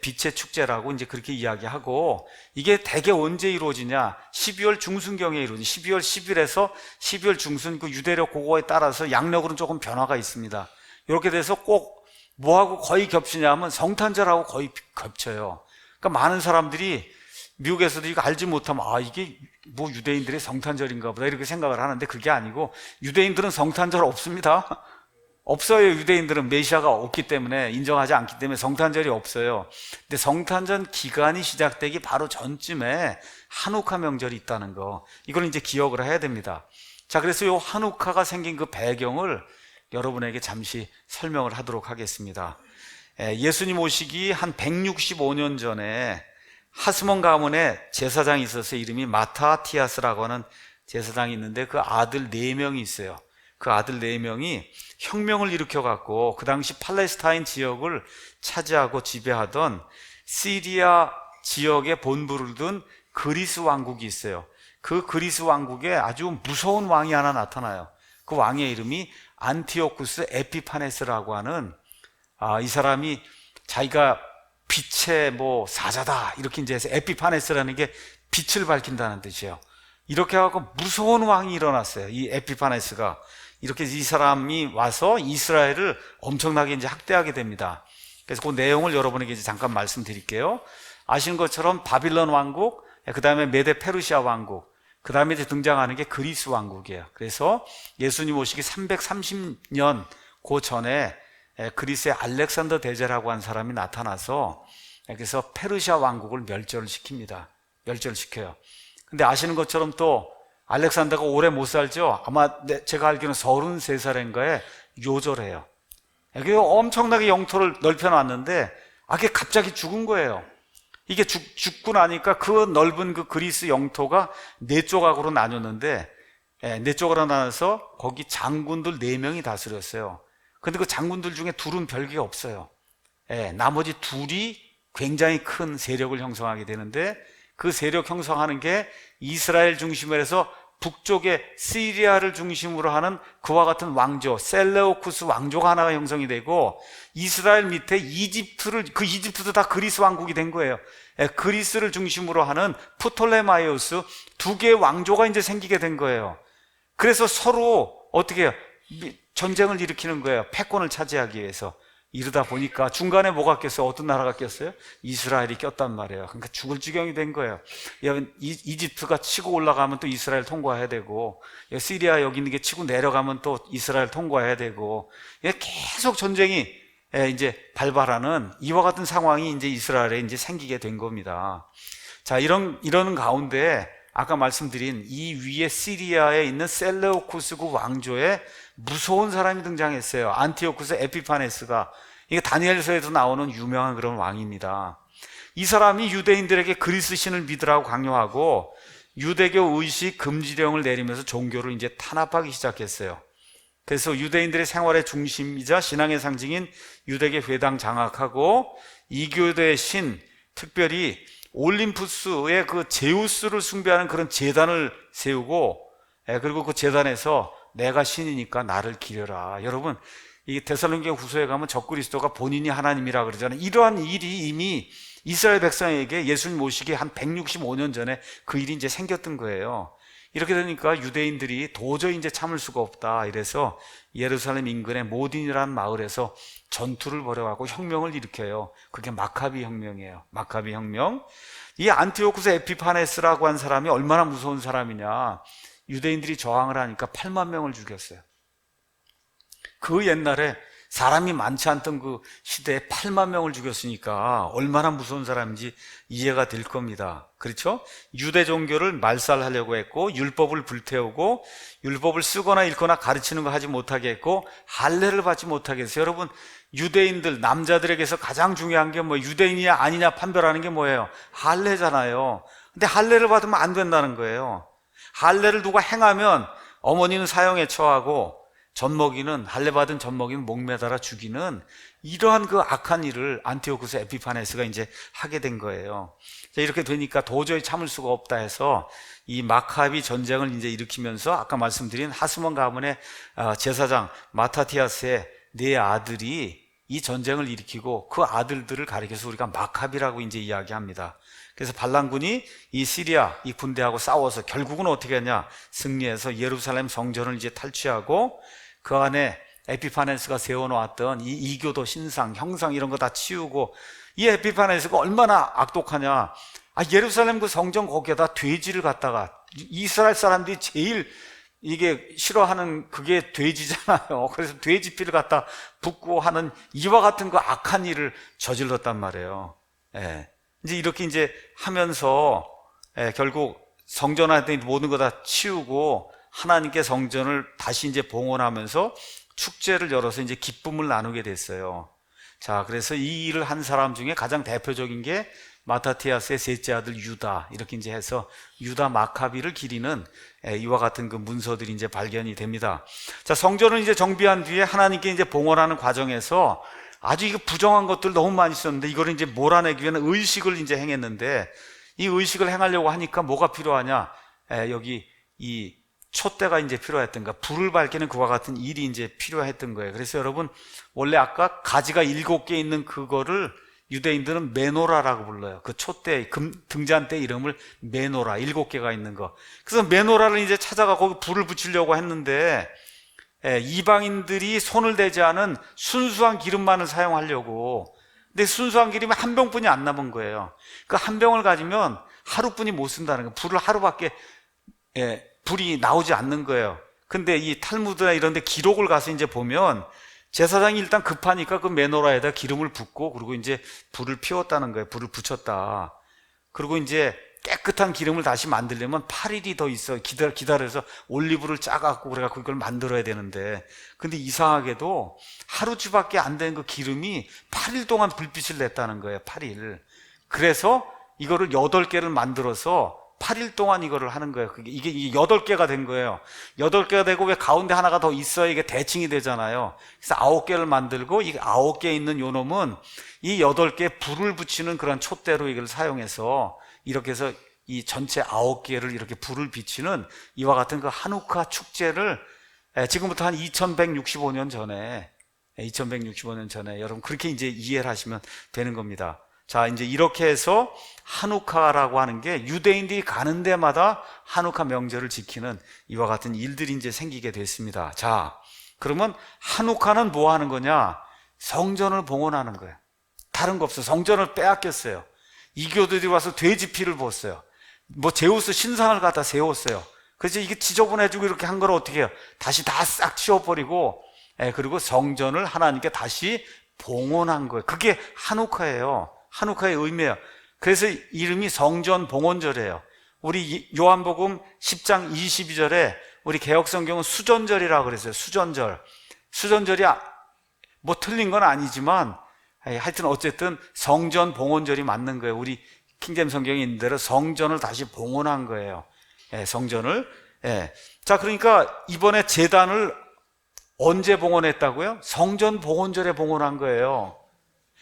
[SPEAKER 1] 빛의 축제라고 이제 그렇게 이야기하고, 이게 대개 언제 이루어지냐? 12월 중순경에 이루어지. 12월 10일에서 12월 중순 그 유대력 그거에 따라서 양력으로는 조금 변화가 있습니다. 이렇게 돼서 꼭 뭐하고 거의 겹치냐 하면 성탄절하고 거의 겹쳐요. 그러니까 많은 사람들이 미국에서도 이거 알지 못하면 이게 뭐 유대인들의 성탄절인가 보다 이렇게 생각을 하는데, 그게 아니고 유대인들은 성탄절 없습니다. 없어요. 유대인들은 메시아가 없기 때문에, 인정하지 않기 때문에 성탄절이 없어요. 근데 성탄절 기간이 시작되기 바로 전쯤에 하누카 명절이 있다는 거, 이걸 이제 기억을 해야 됩니다. 자, 그래서 이 하누카가 생긴 그 배경을 여러분에게 잠시 설명을 하도록 하겠습니다. 예수님 오시기 한 165년 전에 하스몬 가문에 제사장이 있어서 이름이 마타티아스라고 하는 제사장이 있는데, 그 아들 4명이 있어요. 그 아들 4명이 혁명을 일으켜갖고 그 당시 팔레스타인 지역을 차지하고 지배하던 시리아 지역에 본부를 둔 그리스 왕국이 있어요. 그 그리스 왕국에 아주 무서운 왕이 하나 나타나요. 그 왕의 이름이 안티오쿠스 에피파네스라고 하는, 이 사람이 자기가 빛의 뭐 사자다 이렇게 이제 해서 에피파네스라는 게 빛을 밝힌다는 뜻이에요. 이렇게 하고 무서운 왕이 일어났어요. 이 에피파네스가. 이렇게 이 사람이 와서 이스라엘을 엄청나게 이제 학대하게 됩니다. 그래서 그 내용을 여러분에게 이제 잠깐 말씀드릴게요. 아시는 것처럼 바빌론 왕국, 그 다음에 메데 페르시아 왕국, 그 다음에 이제 등장하는 게 그리스 왕국이에요. 그래서 예수님 오시기 330년 그 전에 그리스의 알렉산더 대제라고 한 사람이 나타나서 그래서 페르시아 왕국을 멸절을 시킵니다. 멸절시켜요. 근데 아시는 것처럼 또 알렉산더가 오래 못 살죠? 아마 제가 알기로는 33살인가에 요절해요. 이게 엄청나게 영토를 넓혀놨는데 그게 갑자기 죽은 거예요. 이게 죽고 나니까 그 넓은 그 그리스 영토가 4조각으로 나뉘었는데 4조각으로 나눠서 거기 장군들 4명이 다스렸어요. 근데 그 장군들 중에 둘은 별게 없어요. 나머지 둘이 굉장히 큰 세력을 형성하게 되는데 그 세력 형성하는 게 이스라엘 중심으로 해서 북쪽의 시리아를 중심으로 하는 그와 같은 왕조, 셀레우쿠스 왕조가 하나가 형성이 되고 이스라엘 밑에 그 이집트도 다 그리스 왕국이 된 거예요. 그리스를 중심으로 하는 프톨레마이오스 2개의 왕조가 이제 생기게 된 거예요. 그래서 서로 어떻게 해요? 전쟁을 일으키는 거예요. 패권을 차지하기 위해서. 이러다 보니까 중간에 뭐가 꼈어요? 어떤 나라가 꼈어요? 이스라엘이 꼈단 말이에요. 그러니까 죽을 지경이 된 거예요. 이집트가 치고 올라가면 또 이스라엘 통과해야 되고, 시리아 여기 있는 게 치고 내려가면 또 이스라엘 통과해야 되고, 계속 전쟁이 이제 발발하는 이와 같은 상황이 이제 이스라엘에 이제 생기게 된 겁니다. 자, 이러는 가운데 아까 말씀드린 이 위에 시리아에 있는 셀레우쿠스 그 왕조에 무서운 사람이 등장했어요. 안티오쿠스 에피파네스가. 이게 다니엘서에도 나오는 유명한 그런 왕입니다. 이 사람이 유대인들에게 그리스 신을 믿으라고 강요하고 유대교 의식 금지령을 내리면서 종교를 이제 탄압하기 시작했어요. 그래서 유대인들의 생활의 중심이자 신앙의 상징인 유대계 회당 장악하고 이교도의 신, 특별히 올림푸스의 그 제우스를 숭배하는 그런 제단을 세우고, 그리고 그 제단에서 내가 신이니까 나를 기려라. 여러분, 이 데살로니가 후서에 가면 적그리스도가 본인이 하나님이라 그러잖아요. 이러한 일이 이미 이스라엘 백성에게 예수님 오시기 한 165년 전에 그 일이 이제 생겼던 거예요. 이렇게 되니까 유대인들이 도저히 이제 참을 수가 없다. 이래서 예루살렘 인근의 모딘이라는 마을에서 전투를 벌여갖고 혁명을 일으켜요. 그게 마카비 혁명이에요. 마카비 혁명. 이 안티오쿠스 에피파네스라고 한 사람이 얼마나 무서운 사람이냐. 유대인들이 저항을 하니까 8만 명을 죽였어요. 그 옛날에 사람이 많지 않던 그 시대에 8만 명을 죽였으니까 얼마나 무서운 사람인지 이해가 될 겁니다. 그렇죠? 유대 종교를 말살하려고 했고, 율법을 불태우고, 율법을 쓰거나 읽거나 가르치는 거 하지 못하게 했고, 할례를 받지 못하게 했어요. 여러분, 유대인들 남자들에게서 가장 중요한 게 뭐 유대인이냐 아니냐 판별하는 게 뭐예요? 할례잖아요. 근데 할례를 받으면 안 된다는 거예요. 할례를 누가 행하면 어머니는 사형에 처하고 젖먹이는, 할례받은 젖먹이는 목매달아 죽이는 이러한 그 악한 일을 안티오쿠스 에피파네스가 이제 하게 된 거예요. 이렇게 되니까 도저히 참을 수가 없다 해서 이 마카비 전쟁을 이제 일으키면서 아까 말씀드린 하스몬 가문의 제사장 마타티아스의 4아들이 이 전쟁을 일으키고 그 아들들을 가리켜서 우리가 마카비라고 이제 이야기합니다. 그래서 반란군이 이 시리아 이 군대하고 싸워서 결국은 어떻게 했냐? 승리해서 예루살렘 성전을 이제 탈취하고 그 안에 에피파네스가 세워놓았던 이 이교도 신상, 형상 이런 거 다 치우고, 이 에피파네스가 얼마나 악독하냐? 예루살렘 그 성전 거기에다 돼지를 갖다가, 이스라엘 사람들이 제일 이게 싫어하는 그게 돼지잖아요. 그래서 돼지 피를 갖다 붓고 하는 이와 같은 그 악한 일을 저질렀단 말이에요. 이제 이렇게 이제 하면서 결국 성전한테 모든 거 다 치우고 하나님께 성전을 다시 이제 봉헌하면서 축제를 열어서 이제 기쁨을 나누게 됐어요. 자, 그래서 이 일을 한 사람 중에 가장 대표적인 게 마타티아스의 셋째 아들 유다, 이렇게 이제 해서 유다 마카비를 기리는 이와 같은 그 문서들이 이제 발견이 됩니다. 자, 성전을 이제 정비한 뒤에 하나님께 이제 봉헌하는 과정에서 아주 이거 부정한 것들 너무 많이 있었는데 이거를 이제 몰아내기 위해서 의식을 이제 행했는데, 이 의식을 행하려고 하니까 뭐가 필요하냐? 여기 이 촛대가 이제 필요했던가, 불을 밝히는 그와 같은 일이 이제 필요했던 거예요. 그래서 여러분, 원래 아까 가지가 7개 있는 그거를 유대인들은 메노라라고 불러요. 그 촛대, 등잔대 이름을 메노라, 7개가 있는 거. 그래서 메노라를 이제 찾아가 거기 불을 붙이려고 했는데, 이방인들이 손을 대지 않은 순수한 기름만을 사용하려고. 근데 순수한 기름이 한 병뿐이 안 남은 거예요. 그 한 병을 가지면 하루뿐이 못 쓴다는 거예요. 불을 하루밖에 불이 나오지 않는 거예요. 근데 이 탈무드나 이런 데 기록을 가서 이제 보면 제사장이 일단 급하니까 그 메노라에다 기름을 붓고 그리고 이제 불을 피웠다는 거예요. 불을 붙였다. 그리고 이제 깨끗한 기름을 다시 만들려면 8일이 더 있어. 기다려서 올리브를 짜갖고 그래갖고 이걸 만들어야 되는데, 근데 이상하게도 하루치밖에 안 된 그 기름이 8일 동안 불빛을 냈다는 거예요. 8일. 그래서 이거를 8개를 만들어서 8일 동안 이거를 하는 거예요. 이게 8개가 된 거예요. 8개가 되고 왜 가운데 하나가 더 있어야 이게 대칭이 되잖아요. 그래서 9개를 만들고, 이 9개 있는 요 놈은 이 8개 불을 붙이는 그런 촛대로 이걸 사용해서 이렇게 해서 이 전체 9개를 이렇게 불을 비치는 이와 같은 그 하누카 축제를 지금부터 한 2165년 전에 여러분 그렇게 이제 이해를 하시면 되는 겁니다. 자, 이제 이렇게 해서 하누카라고 하는 게 유대인들이 가는 데마다 하누카 명절을 지키는 이와 같은 일들이 이제 생기게 됐습니다. 자, 그러면 하누카는 뭐 하는 거냐? 성전을 봉헌하는 거예요. 다른 거 없어요. 성전을 빼앗겼어요. 이교도들이 와서 돼지 피를 부었어요. 뭐 제우스 신상을 갖다 세웠어요. 그래서 이게 지저분해지고 이렇게 한 걸 어떻게 해요? 다시 다 싹 치워버리고, 그리고 성전을 하나님께 다시 봉헌한 거예요. 그게 하누카예요. 하누카의 의미예요. 그래서 이름이 성전 봉헌절이에요. 우리 요한복음 10장 22절에 우리 개혁성경은 수전절이라고 그랬어요. 수전절이 뭐 틀린 건 아니지만 하여튼 어쨌든 성전 봉헌절이 맞는 거예요. 우리 킹잼 성경에 있는 대로 성전을 다시 봉헌한 거예요. 성전을. 자, 그러니까 이번에 제단을 언제 봉헌했다고요? 성전 봉헌절에 봉헌한 거예요.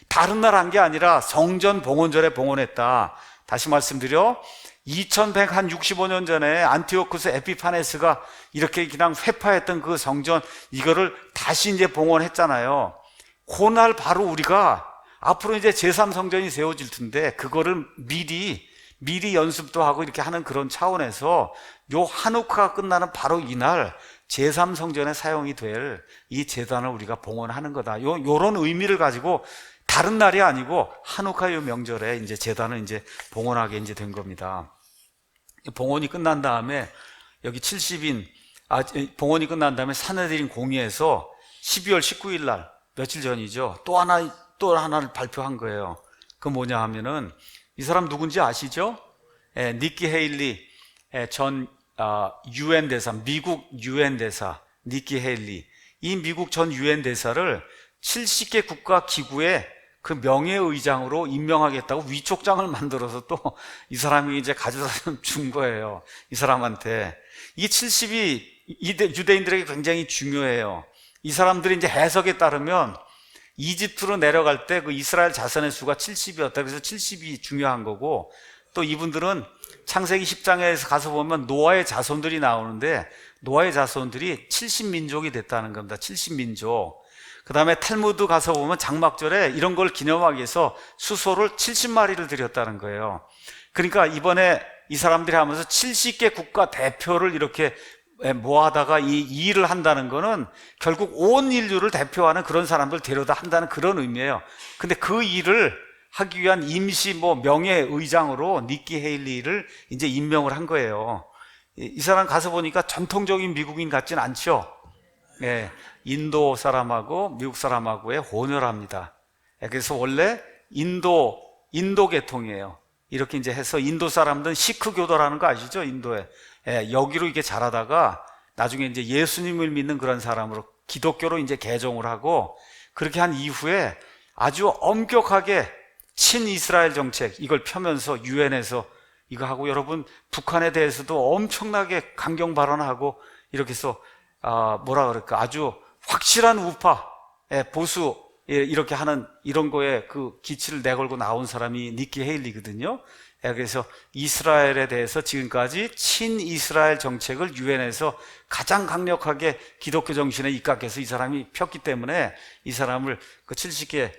[SPEAKER 1] 다른 날 한 게 아니라 성전 봉헌절에 봉헌했다. 다시 말씀드려, 2165년 전에 안티오쿠스 에피파네스가 이렇게 그냥 회파했던 그 성전, 이거를 다시 이제 봉헌했잖아요. 그날 바로 우리가 앞으로 이제 제3성전이 세워질 텐데, 그거를 미리 연습도 하고 이렇게 하는 그런 차원에서 요 한우카가 끝나는 바로 이날 제3성전에 사용이 될 이 제단을 우리가 봉헌하는 거다. 요런 의미를 가지고 다른 날이 아니고 한우카 요 명절에 이제 제단을 이제 봉헌하게 이제 된 겁니다. 봉헌이 끝난 다음에 여기 70인, 봉헌이 끝난 다음에 산헤드린 공의에서 12월 19일 날, 며칠 전이죠. 또 하나를 발표한 거예요. 그 뭐냐 하면은, 이 사람 누군지 아시죠? 니키 헤일리 전 UN 대사, 미국 UN 대사 니키 헤일리. 이 미국 전 UN 대사를 70개 국가 기구의 그 명예의장으로 임명하겠다고 위촉장을 만들어서 또 이 사람이 이제 가져다 준 거예요. 이 사람한테. 이 70이 유대인들에게 굉장히 중요해요. 이 사람들이 이제 해석에 따르면 이집트로 내려갈 때 그 이스라엘 자손의 수가 70이었다. 그래서 70이 중요한 거고, 또 이분들은 창세기 10장에 가서 보면 노아의 자손들이 나오는데, 노아의 자손들이 70민족이 됐다는 겁니다. 70민족. 그 다음에 탈무드 가서 보면 장막절에 이런 걸 기념하기 위해서 수소를 70마리를 드렸다는 거예요. 그러니까 이번에 이 사람들이 하면서 70개 국가 대표를 이렇게 모아다가 이 일을 한다는 거는 결국 온 인류를 대표하는 그런 사람들 데려다 한다는 그런 의미예요. 근데 그 일을 하기 위한 임시 명예의장으로 니키 헤일리를 이제 임명을 한 거예요. 이 사람 가서 보니까 전통적인 미국인 같진 않죠. 인도 사람하고 미국 사람하고의 혼혈합니다. 그래서 원래 인도 계통이에요. 이렇게 이제 해서 인도 사람들은 시크 교도라는 거 아시죠? 인도에. 여기로 이렇게 자라다가 나중에 이제 예수님을 믿는 그런 사람으로 기독교로 이제 개종을 하고, 그렇게 한 이후에 아주 엄격하게 친이스라엘 정책 이걸 펴면서 유엔에서 이거 하고, 여러분 북한에 대해서도 엄청나게 강경 발언하고 이렇게 해서 뭐라 그럴까, 아주 확실한 우파, 보수, 이렇게 하는 이런 거에 그 기치를 내걸고 나온 사람이 니키 헤일리거든요. 그래서 이스라엘에 대해서 지금까지 친이스라엘 정책을 유엔에서 가장 강력하게 기독교 정신에 입각해서 이 사람이 폈기 때문에 이 사람을 그 70개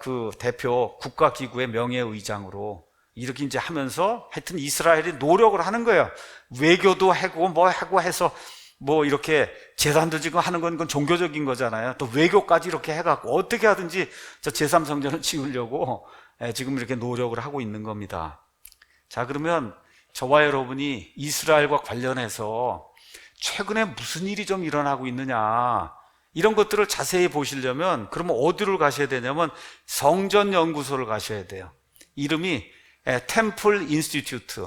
[SPEAKER 1] 그 대표 국가기구의 명예의장으로 이렇게 이제 하면서 하여튼 이스라엘이 노력을 하는 거예요. 외교도 하고 뭐 하고 해서 뭐 이렇게 제단도 지금 하는 건 그건 종교적인 거잖아요. 또 외교까지 이렇게 해갖고 어떻게 하든지 저 제3성전을 지으려고 지금 이렇게 노력을 하고 있는 겁니다. 자, 그러면 저와 여러분이 이스라엘과 관련해서 최근에 무슨 일이 좀 일어나고 있느냐, 이런 것들을 자세히 보시려면 그러면 어디로 가셔야 되냐면 성전 연구소를 가셔야 돼요. 이름이 템플 인스티튜트.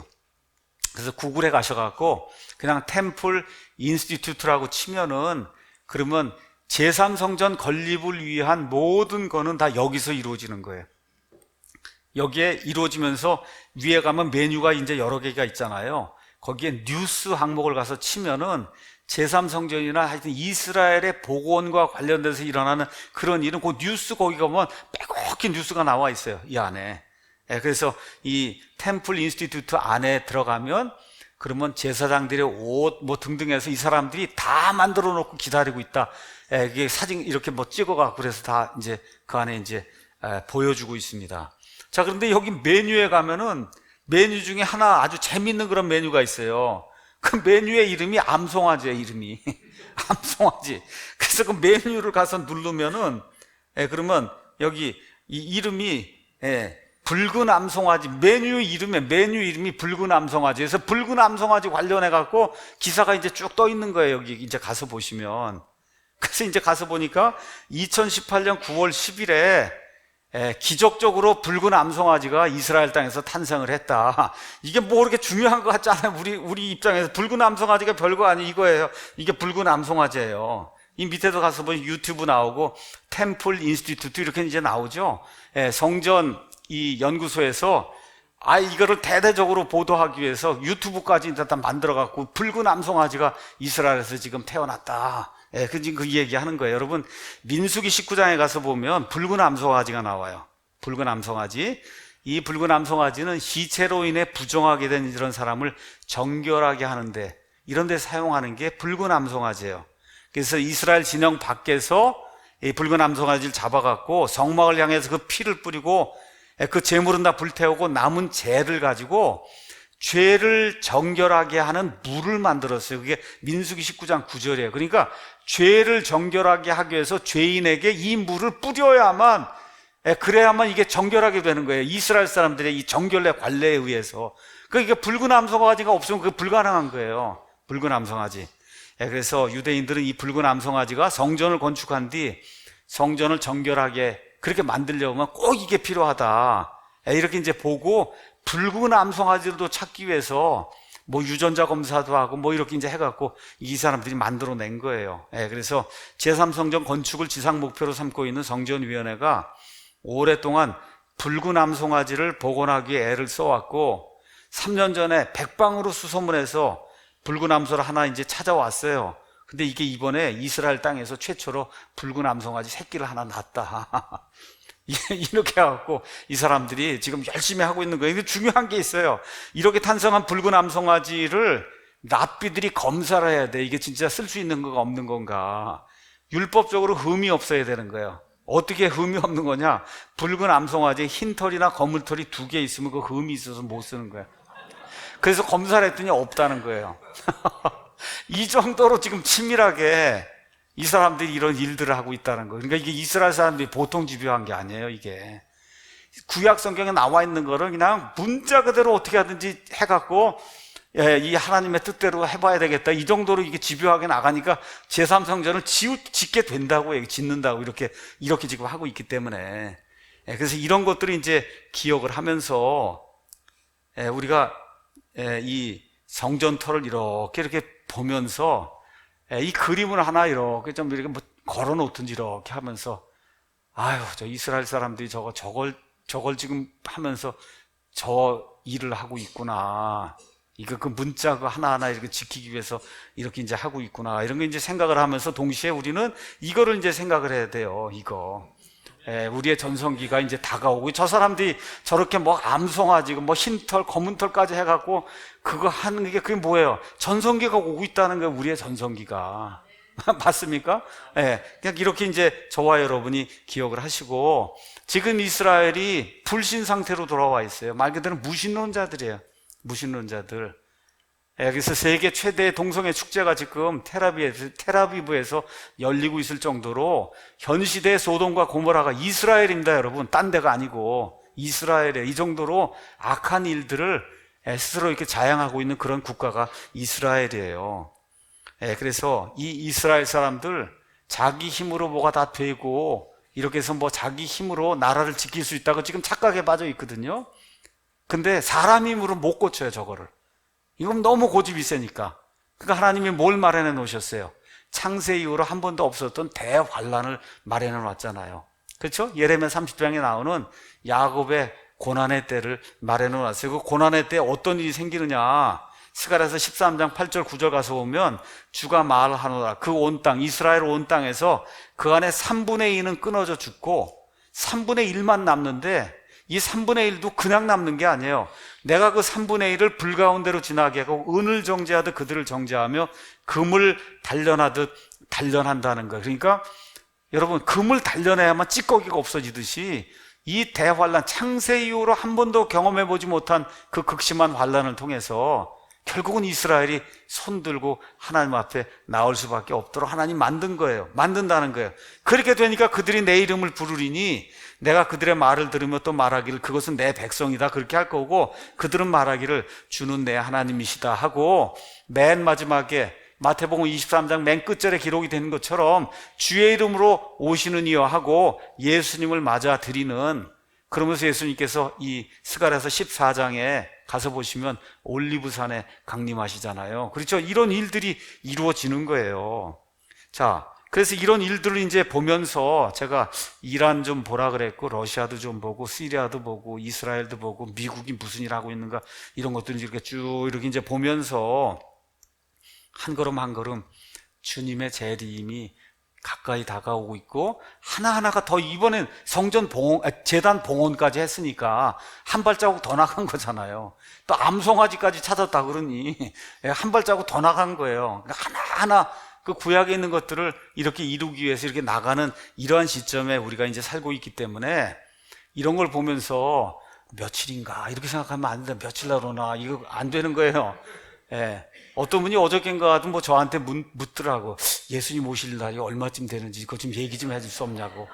[SPEAKER 1] 그래서 구글에 가셔갖고 그냥 템플 인스티튜트라고 치면은 그러면 제3성전 건립을 위한 모든 거는 다 여기서 이루어지는 거예요. 여기에 이루어지면서 위에 가면 메뉴가 이제 여러 개가 있잖아요. 거기에 뉴스 항목을 가서 치면은 제3성전이나 하여튼 이스라엘의 복원과 관련돼서 일어나는 그런 일은 그 뉴스 거기 가면 빼곡히 뉴스가 나와 있어요, 이 안에. 그래서 이 템플 인스티튜트 안에 들어가면 그러면 제사장들의 옷 뭐 등등 해서 이 사람들이 다 만들어 놓고 기다리고 있다. 이게 사진 이렇게 뭐 찍어갖고 그래서 다 이제 그 안에 이제 보여주고 있습니다. 자, 그런데 여기 메뉴에 가면은 메뉴 중에 하나 아주 재밌는 그런 메뉴가 있어요. 그 메뉴의 이름이 암송아지예요, 이름이. 암송아지. 그래서 그 메뉴를 가서 누르면은 그러면 여기 이 이름이 붉은 암송아지, 메뉴 이름이 붉은 암송아지. 그래서 붉은 암송아지 관련해 갖고 기사가 이제 쭉 떠 있는 거예요. 여기 이제 가서 보시면. 그래서 이제 가서 보니까 2018년 9월 10일에 기적적으로 붉은 암송아지가 이스라엘 땅에서 탄생을 했다. 이게 뭐 그렇게 중요한 것 같지 않아요? 우리 입장에서 붉은 암송아지가 별거 아니 이거예요. 이게 붉은 암송아지예요. 이 밑에도 가서 보면 유튜브 나오고 템플 인스티튜트 이렇게 이제 나오죠. 성전 이 연구소에서 이거를 대대적으로 보도하기 위해서 유튜브까지 일단 만들어갖고 붉은 암송아지가 이스라엘에서 지금 태어났다. 그 얘기 하는 거예요. 여러분, 민수기 19장에 가서 보면 붉은 암송아지가 나와요. 붉은 암송아지. 이 붉은 암송아지는 시체로 인해 부정하게 된 이런 사람을 정결하게 하는데 이런 데 사용하는 게 붉은 암송아지예요. 그래서 이스라엘 진영 밖에서 이 붉은 암송아지를 잡아갖고 성막을 향해서 그 피를 뿌리고 그 제물은 다 불태우고 남은 재를 가지고 죄를 정결하게 하는 물을 만들었어요. 그게 민수기 19장 9절이에요. 그러니까 죄를 정결하게 하기 위해서 죄인에게 이 물을 뿌려야만, 그래야만 이게 정결하게 되는 거예요. 이스라엘 사람들의 이 정결의 관례에 의해서. 그러니까 붉은 암송아지가 없으면 그게 불가능한 거예요. 붉은 암송아지. 그래서 유대인들은 이 붉은 암송아지가 성전을 건축한 뒤 성전을 정결하게 그렇게 만들려면 꼭 이게 필요하다. 이렇게 이제 보고 붉은 암송아지도 찾기 위해서 뭐 유전자 검사도 하고 뭐 이렇게 이제 해갖고 이 사람들이 만들어낸 거예요. 그래서 제3성전 건축을 지상 목표로 삼고 있는 성전위원회가 오랫동안 붉은 암송아지를 복원하기 위해 애를 써왔고 3년 전에 백방으로 수소문해서 붉은 암소를 하나 이제 찾아왔어요. 근데 이게 이번에 이스라엘 땅에서 최초로 붉은 암송아지 새끼를 하나 낳았다. 이렇게 해갖고 이 사람들이 지금 열심히 하고 있는 거예요. 근데 중요한 게 있어요. 이렇게 탄생한 붉은 암송아지를 랍비들이 검사를 해야 돼. 이게 진짜 쓸 수 있는 건가 없는 건가. 율법적으로 흠이 없어야 되는 거예요. 어떻게 흠이 없는 거냐? 붉은 암송아지에 흰 털이나 검은 털이 2개 있으면 그 흠이 있어서 못 쓰는 거야. 그래서 검사를 했더니 없다는 거예요. 이 정도로 지금 치밀하게 이 사람들이 이런 일들을 하고 있다는 거예요. 그러니까 이게 이스라엘 사람들이 보통 집요한 게 아니에요, 이게. 구약 성경에 나와 있는 거를 그냥 문자 그대로 어떻게 하든지 해갖고, 이 하나님의 뜻대로 해봐야 되겠다. 이 정도로 이게 집요하게 나가니까 제3성전을 짓게 된다고, 짓는다고 이렇게 지금 하고 있기 때문에. 그래서 이런 것들을 이제 기억을 하면서, 우리가 이 성전터를 이렇게 보면서 이 그림을 하나 이렇게 좀 이렇게 뭐 걸어 놓든지 이렇게 하면서 저 이스라엘 사람들이 저걸 지금 하면서 저 일을 하고 있구나. 이거 그 문자 그 하나하나 이렇게 지키기 위해서 이렇게 이제 하고 있구나. 이런 거 이제 생각을 하면서 동시에 우리는 이거를 이제 생각을 해야 돼요. 우리의 전성기가 이제 다가오고 저 사람들이 저렇게 뭐 암송아지고 뭐 흰털, 검은털까지 해갖고 그거 하는 게 그게 뭐예요? 전성기가 오고 있다는 거예요. 우리의 전성기가. 맞습니까? 그냥 이렇게 이제 저와 여러분이 기억을 하시고 지금 이스라엘이 불신 상태로 돌아와 있어요. 말 그대로 무신론자들이에요. 무신론자들. 그래서 세계 최대의 동성애 축제가 지금 테라비브에서 열리고 있을 정도로 현 시대의 소돔과 고모라가 이스라엘입니다, 여러분. 딴 데가 아니고 이스라엘에 이 정도로 악한 일들을 스스로 이렇게 자양하고 있는 그런 국가가 이스라엘이에요. 그래서 이 이스라엘 사람들 자기 힘으로 뭐가 다 되고 이렇게 해서 뭐 자기 힘으로 나라를 지킬 수 있다고 지금 착각에 빠져 있거든요. 근데 사람 힘으로 못 고쳐요, 저거를. 이건 너무 고집이 세니까. 그러니까 하나님이 뭘 마련해 놓으셨어요? 창세 이후로 한 번도 없었던 대환란을 마련해 놨잖아요. 그렇죠? 예레미야 30장에 나오는 야곱의 고난의 때를 마련해 놨어요. 그 고난의 때 어떤 일이 생기느냐? 스가랴서 13장 8절 9절 가서 보면 주가 말하노라. 그 온 땅, 이스라엘 온 땅에서 그 안에 3분의 2는 끊어져 죽고 3분의 1만 남는데 이 3분의 1도 그냥 남는 게 아니에요. 내가 그 3분의 1을 불 가운데로 지나게 하고 은을 정죄하듯 그들을 정죄하며 금을 단련하듯 단련한다는 거예요. 그러니까 여러분, 금을 단련해야만 찌꺼기가 없어지듯이 이 대환란, 창세 이후로 한 번도 경험해보지 못한 그 극심한 환란을 통해서 결국은 이스라엘이 손들고 하나님 앞에 나올 수밖에 없도록 하나님 만든 거예요. 만든다는 거예요. 그렇게 되니까 그들이 내 이름을 부르리니 내가 그들의 말을 들으며 또 말하기를 그것은 내 백성이다 그렇게 할 거고, 그들은 말하기를 주는 내 하나님이시다 하고, 맨 마지막에 마태복음 23장 맨 끝절에 기록이 되는 것처럼 주의 이름으로 오시는 이여 하고 예수님을 맞아 드리는, 그러면서 예수님께서 이 스가랴서 14장에 가서 보시면 올리브산에 강림하시잖아요. 그렇죠? 이런 일들이 이루어지는 거예요. 자, 그래서 이런 일들을 이제 보면서 제가 이란 좀 보라 그랬고, 러시아도 좀 보고, 시리아도 보고, 이스라엘도 보고, 미국이 무슨 일 하고 있는가, 이런 것들을 이렇게 쭉 이렇게 이제 보면서 한 걸음 한 걸음 주님의 재림이 가까이 다가오고 있고, 하나하나가 더, 이번엔 재단 봉헌까지 했으니까 한 발자국 더 나간 거잖아요. 또 암송아지까지 찾았다 그러니 한 발자국 더 나간 거예요. 그러니까 하나하나 그 구약에 있는 것들을 이렇게 이루기 위해서 이렇게 나가는 이러한 시점에 우리가 이제 살고 있기 때문에 이런 걸 보면서 며칠인가 이렇게 생각하면 안 된다. 며칠 나로나 이거 안 되는 거예요. 어떤 분이 어저께인가도 뭐 저한테 묻더라고. 예수님 오실 날이 얼마쯤 되는지 그거 좀 얘기 좀 해줄 수 없냐고.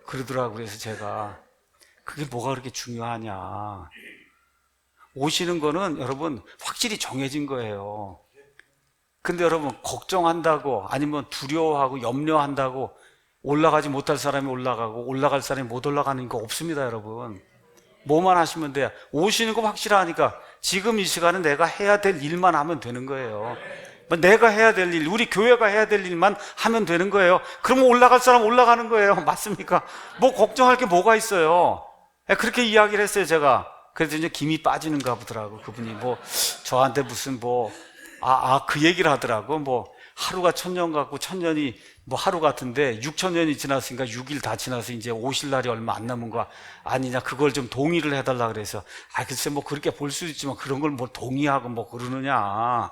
[SPEAKER 1] 그러더라고요. 그래서 제가 그게 뭐가 그렇게 중요하냐. 오시는 거는 여러분 확실히 정해진 거예요. 근데 여러분 걱정한다고 아니면 두려워하고 염려한다고 올라가지 못할 사람이 올라가고 올라갈 사람이 못 올라가는 거 없습니다, 여러분. 뭐만 하시면 돼요. 오시는 거 확실하니까 지금 이 시간은 내가 해야 될 일만 하면 되는 거예요. 내가 해야 될 일, 우리 교회가 해야 될 일만 하면 되는 거예요. 그러면 올라갈 사람 올라가는 거예요. 맞습니까? 뭐 걱정할 게 뭐가 있어요. 그렇게 이야기를 했어요, 제가. 그래서 이제 김이 빠지는가 보더라고. 그분이 뭐 저한테 무슨 그 얘기를 하더라고. 뭐 하루가 1000년 같고 1000년이 뭐 하루 같은데 6000년이 지났으니까 6일 다 지나서 이제 오실 날이 얼마 안 남은 거 아니냐. 그걸 좀 동의를 해달라 그래서 글쎄 뭐 그렇게 볼 수도 있지만 그런 걸 뭐 동의하고 뭐 그러느냐.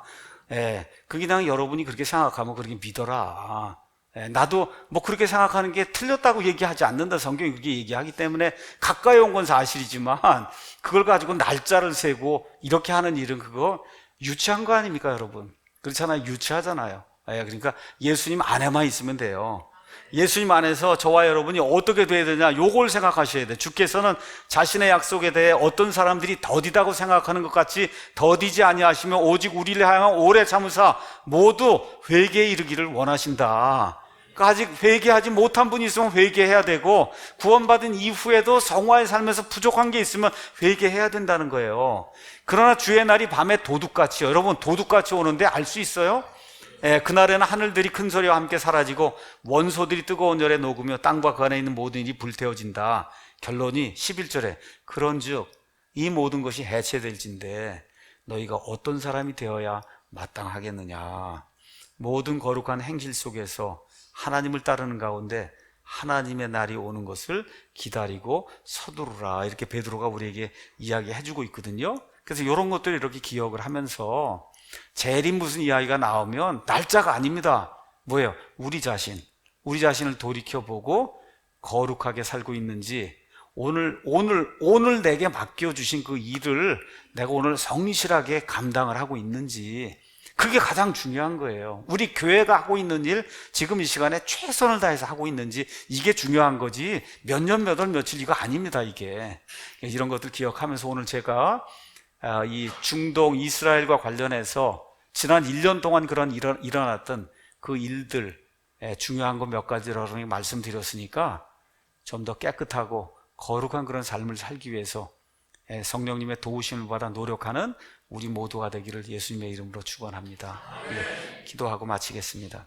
[SPEAKER 1] 그게 그냥 여러분이 그렇게 생각하면 그렇게 믿어라. 나도 뭐 그렇게 생각하는 게 틀렸다고 얘기하지 않는다. 성경이 그렇게 얘기하기 때문에 가까이 온 건 사실이지만 그걸 가지고 날짜를 세고 이렇게 하는 일은 그거 유치한 거 아닙니까, 여러분? 그렇잖아요. 유치하잖아요. 그러니까 예수님 안에만 있으면 돼요. 예수님 안에서 저와 여러분이 어떻게 돼야 되냐, 요걸 생각하셔야 돼요. 주께서는 자신의 약속에 대해 어떤 사람들이 더디다고 생각하는 것 같이 더디지 아니하시며 오직 우리를 향하여 오래 참으사 모두 회개에 이르기를 원하신다. 그러니까 아직 회개하지 못한 분이 있으면 회개해야 되고, 구원받은 이후에도 성화의 삶에서 부족한 게 있으면 회개해야 된다는 거예요. 그러나 주의 날이 밤에 도둑같이요. 여러분, 도둑같이 오는데 알 수 있어요? 그날에는 하늘들이 큰 소리와 함께 사라지고 원소들이 뜨거운 열에 녹으며 땅과 그 안에 있는 모든 일이 불태워진다. 결론이 11절에 그런즉 이 모든 것이 해체될진데 너희가 어떤 사람이 되어야 마땅하겠느냐. 모든 거룩한 행실 속에서 하나님을 따르는 가운데 하나님의 날이 오는 것을 기다리고 서두르라. 이렇게 베드로가 우리에게 이야기해주고 있거든요. 그래서 이런 것들을 이렇게 기억을 하면서 재림 무슨 이야기가 나오면 날짜가 아닙니다. 뭐예요? 우리 자신을 돌이켜보고 거룩하게 살고 있는지, 오늘 내게 맡겨주신 그 일을 내가 오늘 성실하게 감당을 하고 있는지, 그게 가장 중요한 거예요. 우리 교회가 하고 있는 일, 지금 이 시간에 최선을 다해서 하고 있는지, 이게 중요한 거지, 몇 년, 몇 월, 며칠 이거 아닙니다, 이게. 이런 것들 기억하면서 오늘 제가 이 중동 이스라엘과 관련해서 지난 1년 동안 일어났던 그 일들, 중요한 거 몇 가지라고 말씀드렸으니까 좀 더 깨끗하고 거룩한 그런 삶을 살기 위해서 성령님의 도우심을 받아 노력하는 우리 모두가 되기를 예수님의 이름으로 축원합니다. 기도하고 마치겠습니다.